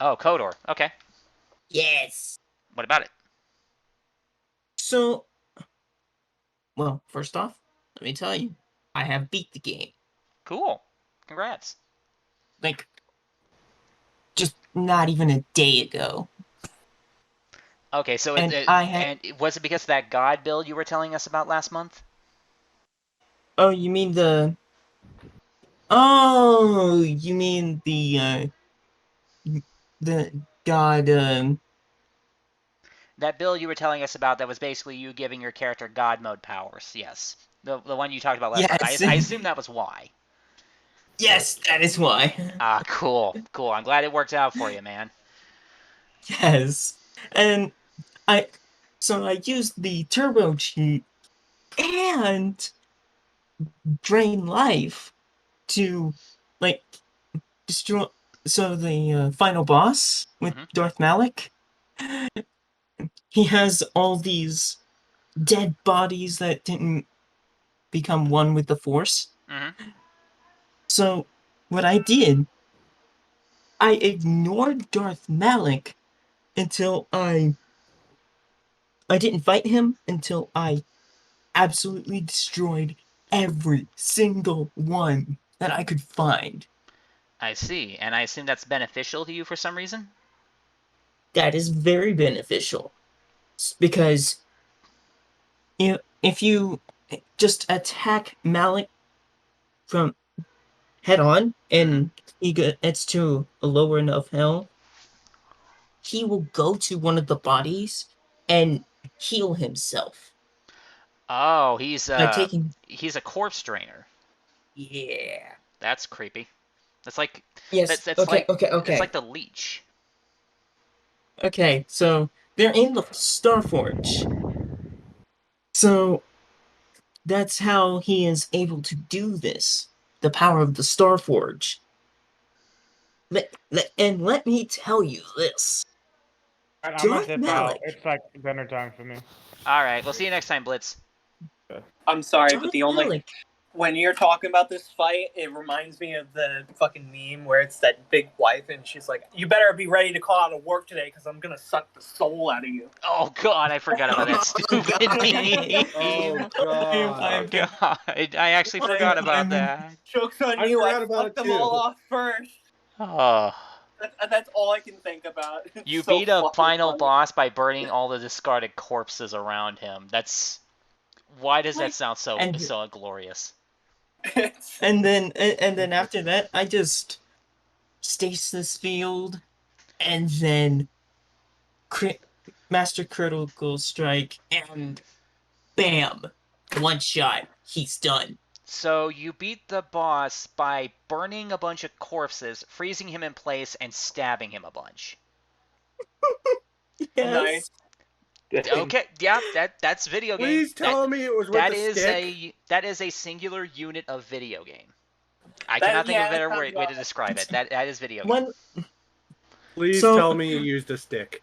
Oh, KOTOR. Okay. Yes. What about it? So, well, first off, let me tell you, I have beat the game. Cool. Congrats. Like, just not even a day ago. Okay, so And was it because of that God build you were telling us about last month? Oh, you mean the... Oh, you mean the God, That build you were telling us about that was basically you giving your character God mode powers, yes. The one you talked about last month. Yes. I assume that was why. Yes, that is why. Ah, cool. I'm glad it worked out for you, man. Yes. And I used the turbo cheat and drain life to, like, destroy. So the final boss with Darth Malik, he has all these dead bodies that didn't become one with the Force. So what I did, I ignored Darth Malik until I didn't fight him until I absolutely destroyed every single one that I could find. I see, and I assume that's beneficial to you for some reason? That is very beneficial. Because if you just attack Malik from head on and he gets to a lower enough health, he will go to one of the bodies and heal himself. Oh, he's by taking... he's a corpse drainer. Yeah. That's creepy. That's like Yes. It's okay. like the leech. Okay, so they're in the Starforge. So that's how he is able to do this. The power of the Starforge. And let me tell you this. I'm gonna dip out. Malik. It's like dinner time for me. All right, we'll see you next time, Blitz. I'm sorry, Darth but the only Malik. when you're talking about this fight, it reminds me of the fucking meme where it's that big wife and she's like, "You better be ready to call out of work today because I'm gonna suck the soul out of you." Oh God, I forgot about that stupid meme. Oh God. God, I actually forgot about that. Joke's on I you! I forgot about fucked it, them all too. off first. Oh. That's all I can think about. It's You so beat a fucking final funny. boss by burning all the discarded corpses around him. Why does that sound so glorious? And then after that, I just stasis field, and then Master Critical Strike, and bam, one shot, he's done. So you beat the boss by burning a bunch of corpses, freezing him in place, and stabbing him a bunch. Yes. Nice. Okay, yeah, that's video game. Please tell me it was with a stick. That is a singular unit of video game. I That- cannot think of a yeah, better that way sounds to describe it. That is video game. One. Please So- tell me you used a stick.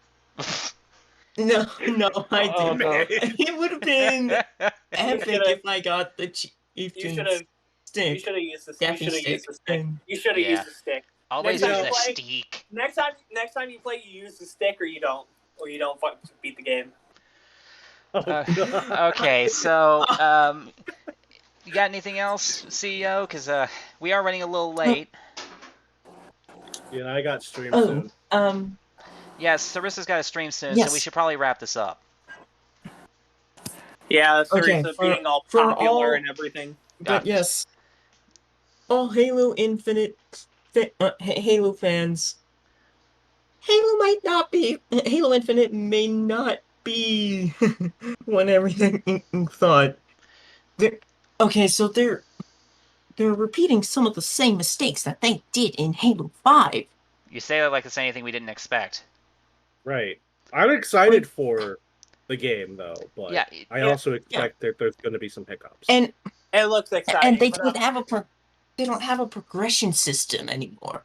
No, I Oh, didn't. no. It would have been epic if I got the You chieftain should have. stick. You should have used this. You Daffy should have used stick, the stick. and- You should have Yeah. used the stick. Always Next use time a you play- stick. Next time you play, you use the stick, or you don't beat the game. Oh, God. Okay, so you got anything else, CEO? Because we are running a little late. Yeah, I got stream Oh, soon. Yes, Sarisa's got a stream soon, so Yes. we should probably wrap this up. Yeah, Okay, Sarisa for- being all for popular all- and everything. But yes, all Halo Infinite Halo fans, Halo Infinite may not be what everything thought. So they're repeating some of the same mistakes that they did in Halo 5. You say that like it's anything we didn't expect. Right. I'm excited for the game though, but Yeah, I also expect that there's going to be some hiccups. And It looks exciting. and they but, don't have a progression system anymore.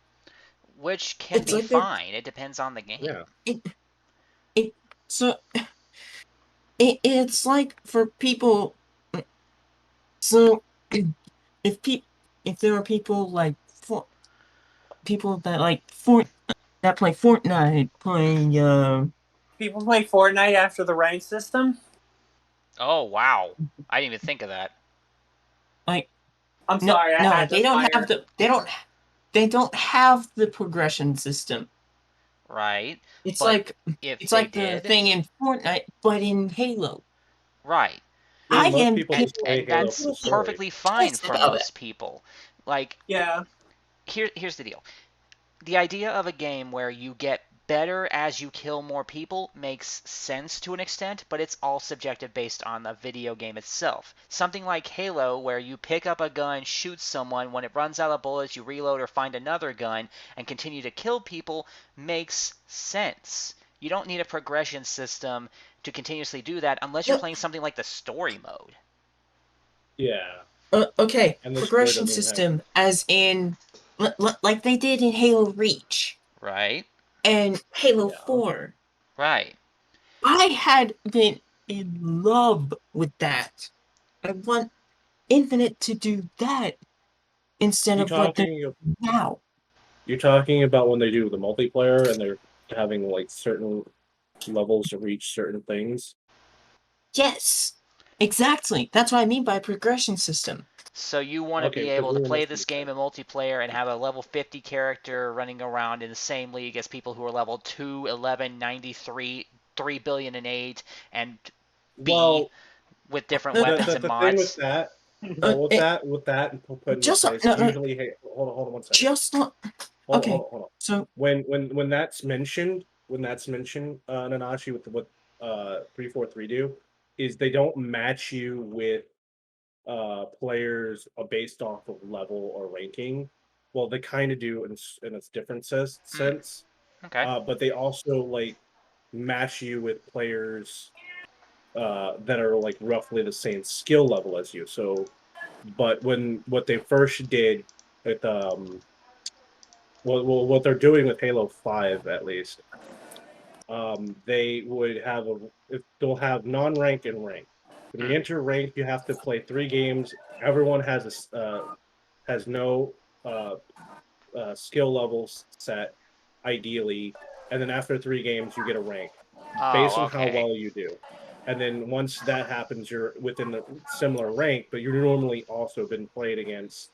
which can It's be like they're- fine. It depends on the game. Yeah. So it's like for people. So if there are people like people that that play Fortnite, play people play Fortnite after the rank system. Oh wow, I didn't even think of that. like I'm sorry, I had they to don't fire. have they don't have the progression system. Right. It's But like if it's they like the did, thing in Fortnite, but in Halo. right. I Most am people And, just play and Halo that's for the story. perfectly fine pissed for about most people. Like, Yeah. here's the deal. The idea of a game where you get better as you kill more people makes sense to an extent, but it's all subjective based on the video game itself. Something like Halo, where you pick up a gun, shoot someone, when it runs out of bullets, you reload or find another gun, and continue to kill people, makes sense. You don't need a progression system to continuously do that unless you're playing something like the story mode. Yeah. Okay, And the story progression doesn't have- system, as in like they did in Halo Reach Right? and Halo Yeah. 4. Right. I had been in love with that. I want Infinite to do that instead You of what they're talking doing now. You're talking about when they do the multiplayer and they're having like certain levels to reach certain things. Yes, exactly. That's what I mean by progression system. So you want to Okay, be because able we to were play missing this the game in multiplayer and have a level 50 character running around in the same league as people who are level 2, 11, 93, 3 billion and 8, and B Well, with different the- weapons and the thing with mods. that, well, with that and putting just place, no, no, usually, hey, hold on one second. just not okay. Hold on. So When that's mentioned, Nanashi, with what 343 do, is they don't match you with players based off of level or ranking. Well, they kind of do in a different sense. Okay. But they also like match you with players that are like roughly the same skill level as you. So, but what they first did with what they're doing with Halo 5 at least, they would have they'll have non-rank and rank. When you enter rank, you have to play 3 games. Everyone has has no skill levels set, ideally, and then after 3 games, you get a rank based Oh, on how okay. well you do. And then once that happens, you're within the similar rank, but you're normally also been played against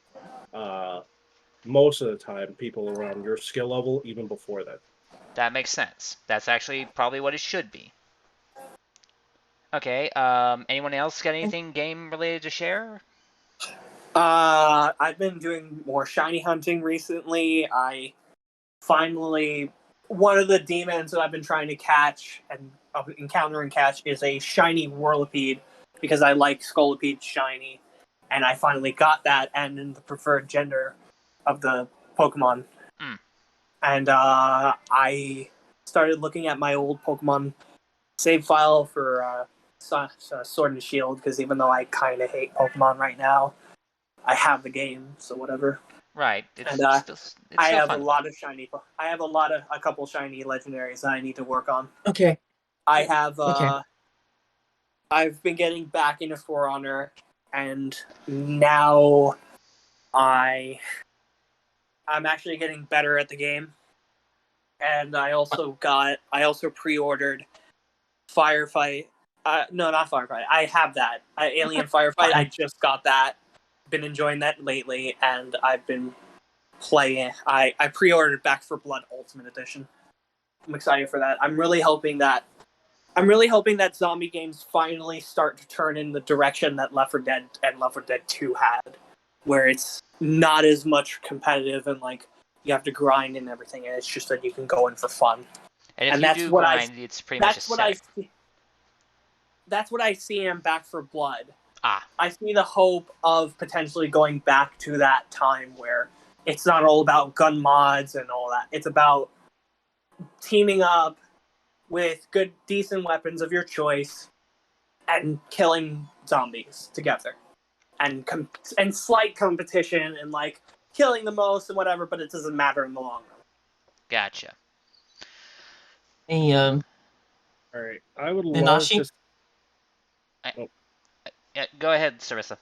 most of the time people around your skill level, even before that. That makes sense. That's actually probably what it should be. Okay, anyone else got anything game related to share? I've been doing more shiny hunting recently. I finally, one of the demons that I've been trying to catch and encounter and catch is a shiny Whirlipede, because I like Scolipede shiny, and I finally got that and in the preferred gender of the Pokemon. Mm. And I started looking at my old Pokemon save file for Sword and Shield, because even though I kind of hate Pokemon right now, I have the game, so whatever. Right. It's And still I have fun. a lot of shiny. I have a couple shiny legendaries that I need to work on. okay, I have. Okay. I've been getting back into For Honor, and now I'm actually getting better at the game. And I also pre-ordered Firefight. No, not Firefight. I have that. Alien Firefight. I just got that. Been enjoying that lately, and I've been playing. I pre-ordered Back for Blood Ultimate Edition. I'm excited for that. I'm really hoping that zombie games finally start to turn in the direction that Left 4 Dead and Left 4 Dead 2 had, where it's not as much competitive and like you have to grind and everything, and it's just that you can go in for fun. And if And you that's do what grind, it's pretty much a set. That's what I see in Back for Blood. Ah. I see the hope of potentially going back to that time where it's not all about gun mods and all that. It's about teaming up with good, decent weapons of your choice and killing zombies together. And slight competition and, like, killing the most and whatever, but it doesn't matter in the long run. Gotcha. Hey, All right, I would love Nanashi? to. Yeah, go ahead, Sarisa.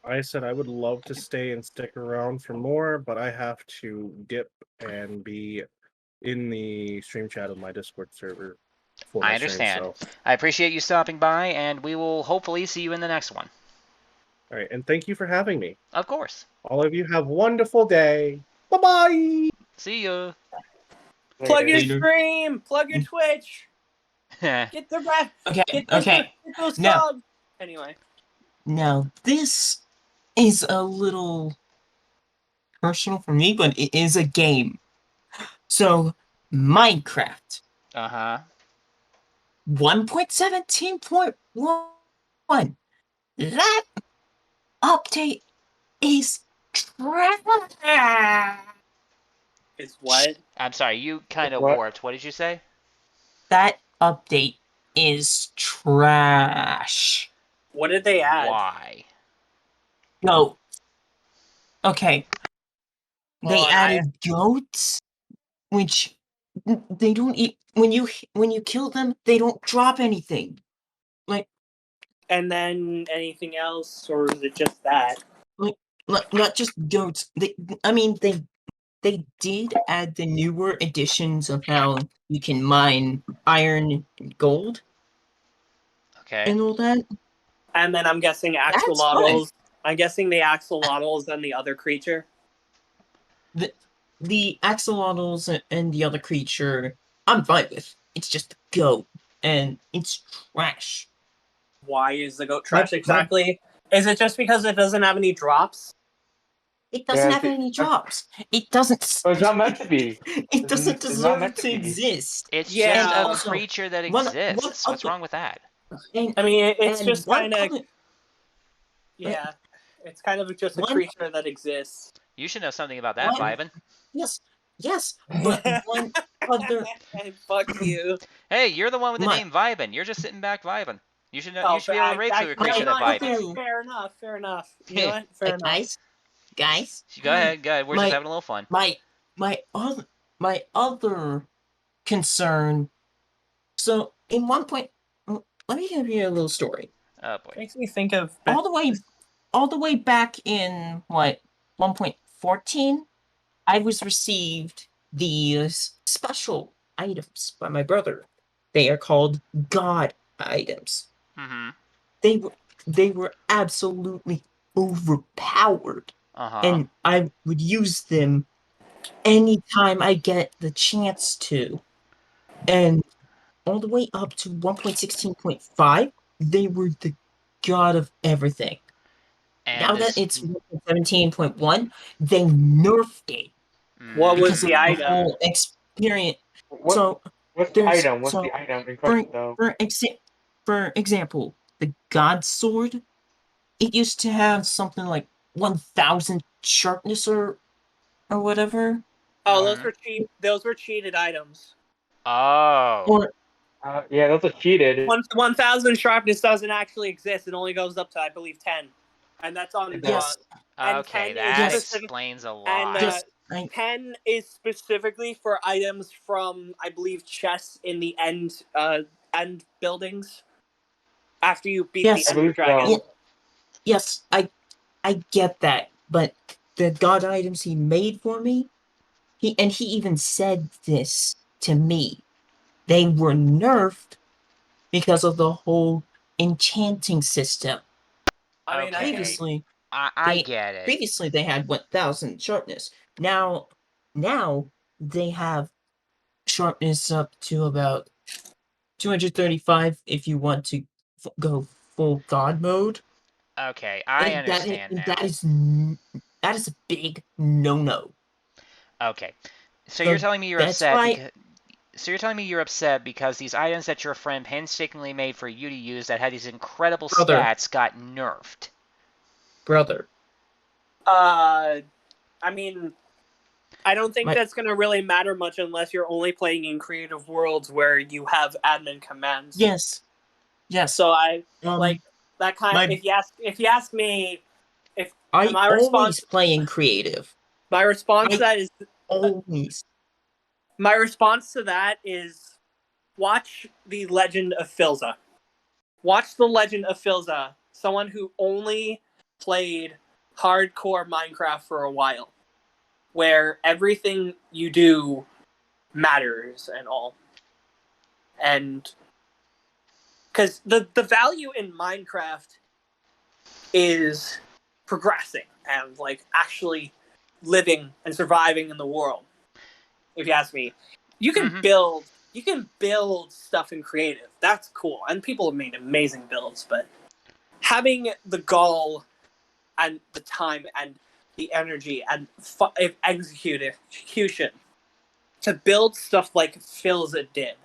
I said I would love to stay and stick around for more, but I have to dip and be in the stream chat of my Discord server for my I stream. understand. So, I appreciate you stopping by, and we will hopefully see you in the next one. all right, and thank you for having me. Of course. All of you have a wonderful day. Bye bye. See you. Plug your Later. stream! Plug your Twitch! Get the ref! Okay, Get those, okay. get those Now- subs! Anyway. Now, this is a little personal for me, but it is a game. So, Minecraft Uh-huh. 1.17.1. That update is trash. Is what? I'm sorry, you kind of What? warped. What did you say? That update is trash. What did they add? Why? No. Okay. They Hold on, added goats, which they don't eat. When you kill them, they don't drop anything. Like, And then anything else, or is it just that? not just goats. They did add the newer editions of how you can mine iron and gold Okay. and all that. And then I'm guessing That's axolotls. I'm guessing the axolotls and the other creature. The axolotls and the other creature, I'm fine with. It's just the goat, and it's trash. Why is the goat trash My- exactly? Is it just because it doesn't have any drops? It doesn't Yeah, have any drops. It doesn't. Oh, it's not meant to be. It doesn't It's not deserve meant to to be. exist. It's Yeah. just a Also, creature that one exists. What's other- wrong with that? And, I mean, it's and just one kind of, other- yeah. It's kind of just a One- creature that exists. You should know something about that, One- Vibin. Yes, but one other. Fuck you. Hey, you're the one with the My- name Vibin. You're just sitting back vibing. You should know. Oh, You should be able to rate to a creature you know that what? vibes. Fair enough. Fair enough. You know what? Fair enough. Guys. Go ahead. Go ahead. We're just My- having a little fun. My other concern. So in one point, let me give you a little story. Oh boy. Makes me think of All the way back in 1.14, I was received these special items by my brother. They are called God items. Mm-hmm. They were absolutely overpowered, Uh-huh. and I would use them anytime I get the chance to. And all the way up to 1.16.5, they were the god of everything. And Now this, that it's 17.1, they nerfed it. What was because the of item? whole experience. What, So, what's the there's- item? What's so- the item in question, though? for example, the God Sword, it used to have something like 1,000 sharpness or whatever. Oh, those were cheated items. Oh. Or Yeah, those are cheated. 1,000 sharpness doesn't actually exist. It only goes up to, I believe, 10, and that's on. yes, and Okay, 10 that is specific- explains a lot. and yes, I- 10 is specifically for items from, I believe, chests in the end buildings. After you beat Yes. the I Ender believe Dragon. so. yes, I get that, but the God items he made for me, he even said this to me. They were nerfed because of the whole enchanting system. I mean, Okay. Previously, I get it. Previously, they had 1,000 sharpness. Now they have sharpness up to about 235 if you want to go full god mode. Okay, I And understand now. that is a big no-no. Okay. So So you're telling me you're that's upset why- because you're telling me you're upset because these items that your friend painstakingly made for you to use that had these incredible Brother. stats got nerfed. Brother. I mean, I don't think that's going to really matter much unless you're only playing in creative worlds where you have admin commands. Yes. So I like that kind. my- If you ask me, if I my always response, play in creative. my response to that is Always. my response to that is watch The Legend of Filza. Watch The Legend of Filza. Someone who only played hardcore Minecraft for a while, where everything you do matters and all. And because the value in Minecraft is progressing and like actually living and surviving in the world. If you ask me, you can build stuff in creative. That's cool, and people have made amazing builds. But having the gall and the time and the energy and execution to build stuff like Filza did,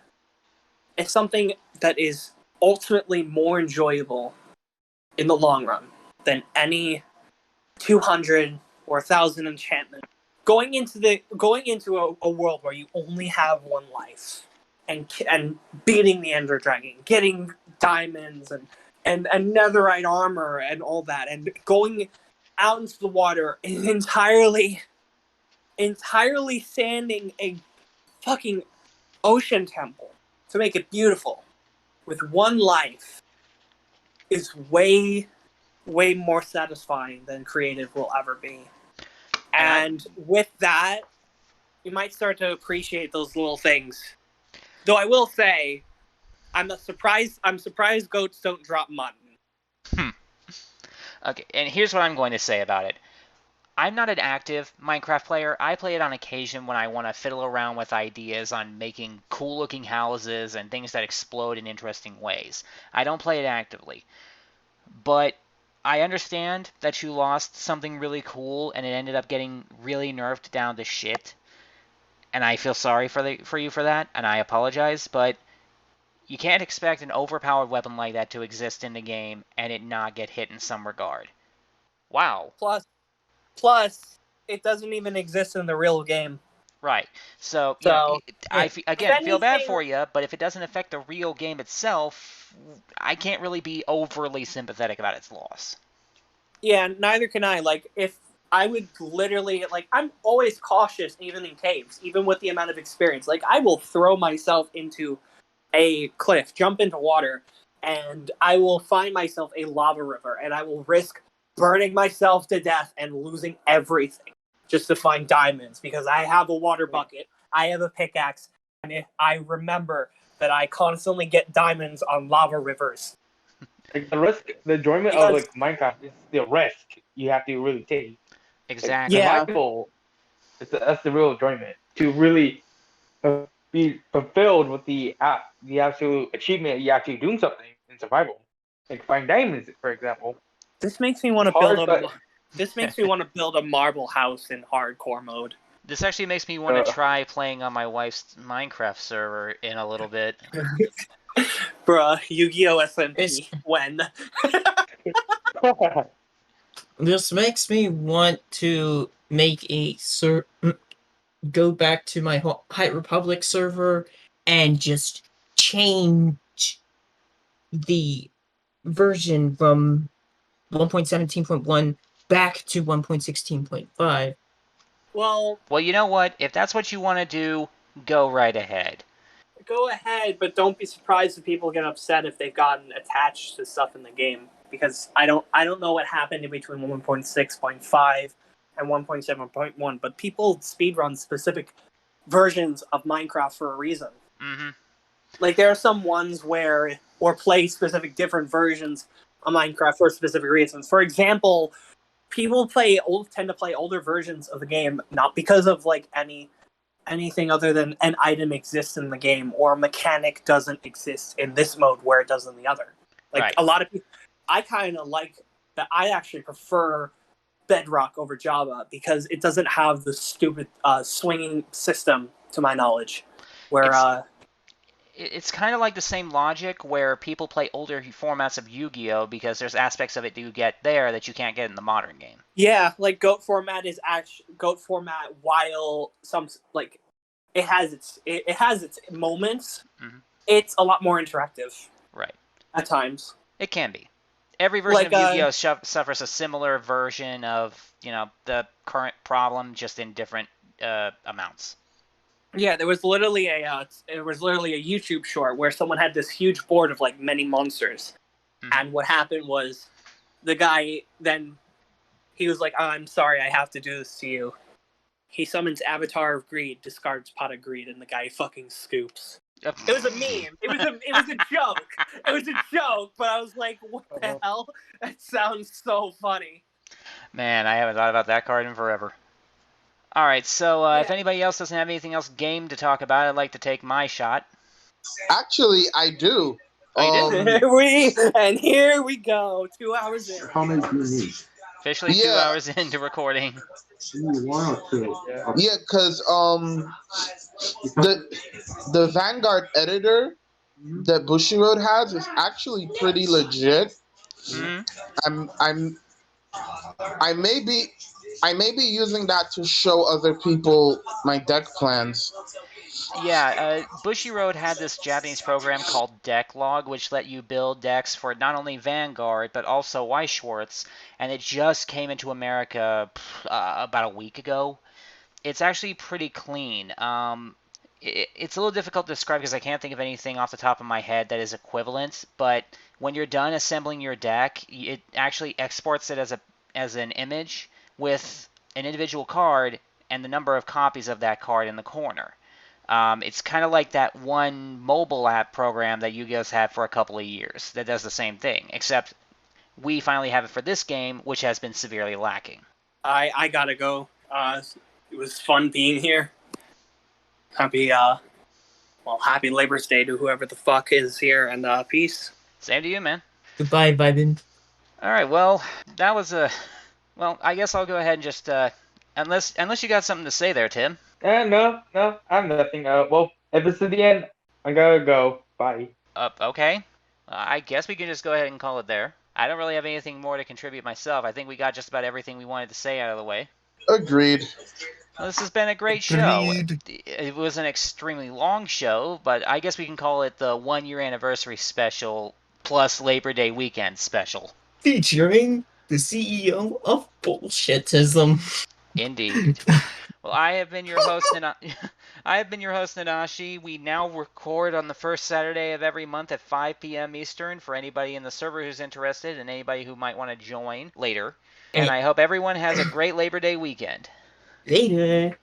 it's something that is ultimately more enjoyable in the long run than any 200 or 1,000 enchantment. Going into a world where you only have one life, and beating the Ender Dragon, getting diamonds and netherite armor and all that, and going out into the water and entirely sanding a fucking ocean temple to make it beautiful with one life is way more satisfying than creative will ever be. And with that, you might start to appreciate those little things. Though I will say, I'm surprised goats don't drop mutton. Okay, and here's what I'm going to say about it. I'm not an active Minecraft player. I play it on occasion when I want to fiddle around with ideas on making cool-looking houses and things that explode in interesting ways. I don't play it actively. But I understand that you lost something really cool and it ended up getting really nerfed down to shit. And I feel sorry for you for that, and I apologize, but you can't expect an overpowered weapon like that to exist in the game and it not get hit in some regard. Wow. Plus, it doesn't even exist in the real game. Right. So, I feel bad for you, but if it doesn't affect the real game itself, I can't really be overly sympathetic about its loss. Yeah, neither can I. Like, if I would literally, like, I'm always cautious, even in caves, even with the amount of experience. Like, I will throw myself into a cliff, jump into water, and I will find myself a lava river, and I will risk burning myself to death and losing everything just to find diamonds, because I have a water bucket, I have a pickaxe, and if I remember that I constantly get diamonds on lava rivers. Like the enjoyment of like Minecraft is the risk you have to really take. Exactly. Like, survival, that's the real enjoyment. To really be fulfilled with the absolute achievement of you actually doing something in survival. Like find diamonds, for example. This makes me want to build a marble house in hardcore mode. This actually makes me want to try playing on my wife's Minecraft server in a little bit. Bruh, Yu-Gi-Oh! SMP. When? This makes me want to make go back to my High Republic server and just change the version from 1.17.1 back to 1.16.5. Well, you know what? If that's what you want to do, go right ahead. Go ahead, but don't be surprised if people get upset if they've gotten attached to stuff in the game, because I don't know what happened in between 1.6.5 and 1.7.1, but people speedrun specific versions of Minecraft for a reason. Mm-hmm. Like, there are some ones or play specific different versions of Minecraft for specific reasons. For example, people tend to play older versions of the game not because of like anything other than an item exists in the game or a mechanic doesn't exist in this mode where it does in the other. Like, right. A lot of people, I kind of like that. I actually prefer Bedrock over Java because it doesn't have the stupid swinging system, to my knowledge, where it's kind of like the same logic where people play older formats of Yu-Gi-Oh because there's aspects of it that you get there that you can't get in the modern game. Yeah, like GOAT format is actually GOAT format, while some like it has its moments. Mm-hmm. It's a lot more interactive. Right. At times. It can be. Every version Like, of Yu-Gi-Oh suffers a similar version of, the current problem, just in different amounts. Yeah, there was literally a YouTube short where someone had this huge board of like many monsters, and what happened was, the guy then he was like, "I'm sorry, I have to do this to you." He summons Avatar of Greed, discards Pot of Greed, and the guy fucking scoops. It was a meme. It was a joke. It was a joke, but I was like, "What the hell? That sounds so funny." Man, I haven't thought about that card in forever. All right, so if anybody else doesn't have anything else game to talk about, I'd like to take my shot. Actually, I do. Oh, you do? Here we go. 2 hours in. How many do you need? Officially 2 hours into recording. One or two? Yeah, because the Vanguard editor that Bushiroad has is actually pretty legit. Mm-hmm. I may be using that to show other people my deck plans. Yeah, Bushiroad had this Japanese program called Decklog, which let you build decks for not only Vanguard, but also Weiss Schwartz, and it just came into America about a week ago. It's actually pretty clean. It's a little difficult to describe because I can't think of anything off the top of my head that is equivalent, but when you're done assembling your deck, it actually exports it as an image with an individual card and the number of copies of that card in the corner. It's kind of like that one mobile app program that Yu-Gi-Oh's had for a couple of years that does the same thing, except we finally have it for this game, which has been severely lacking. I gotta go. It was fun being here. Happy Labor's Day to whoever the fuck is here, and peace. Same to you, man. Goodbye, Biden. All right, well, that was well, I guess I'll go ahead and just unless you got something to say there, Tim. No, I have nothing. Well, if it's at the end, I gotta go. Bye. Okay. I guess we can just go ahead and call it there. I don't really have anything more to contribute myself. I think we got just about everything we wanted to say out of the way. Agreed. Well, this has been a great show. It was an extremely long show, but I guess we can call it the 1 year anniversary special plus Labor Day weekend special. Featuring the CEO of Bullshitism. Indeed. Well, I have been your host, Nanashi. We now record on the first Saturday of every month at 5 p.m. Eastern for anybody in the server who's interested and anybody who might want to join later. And I hope everyone has a great Labor Day weekend. Later.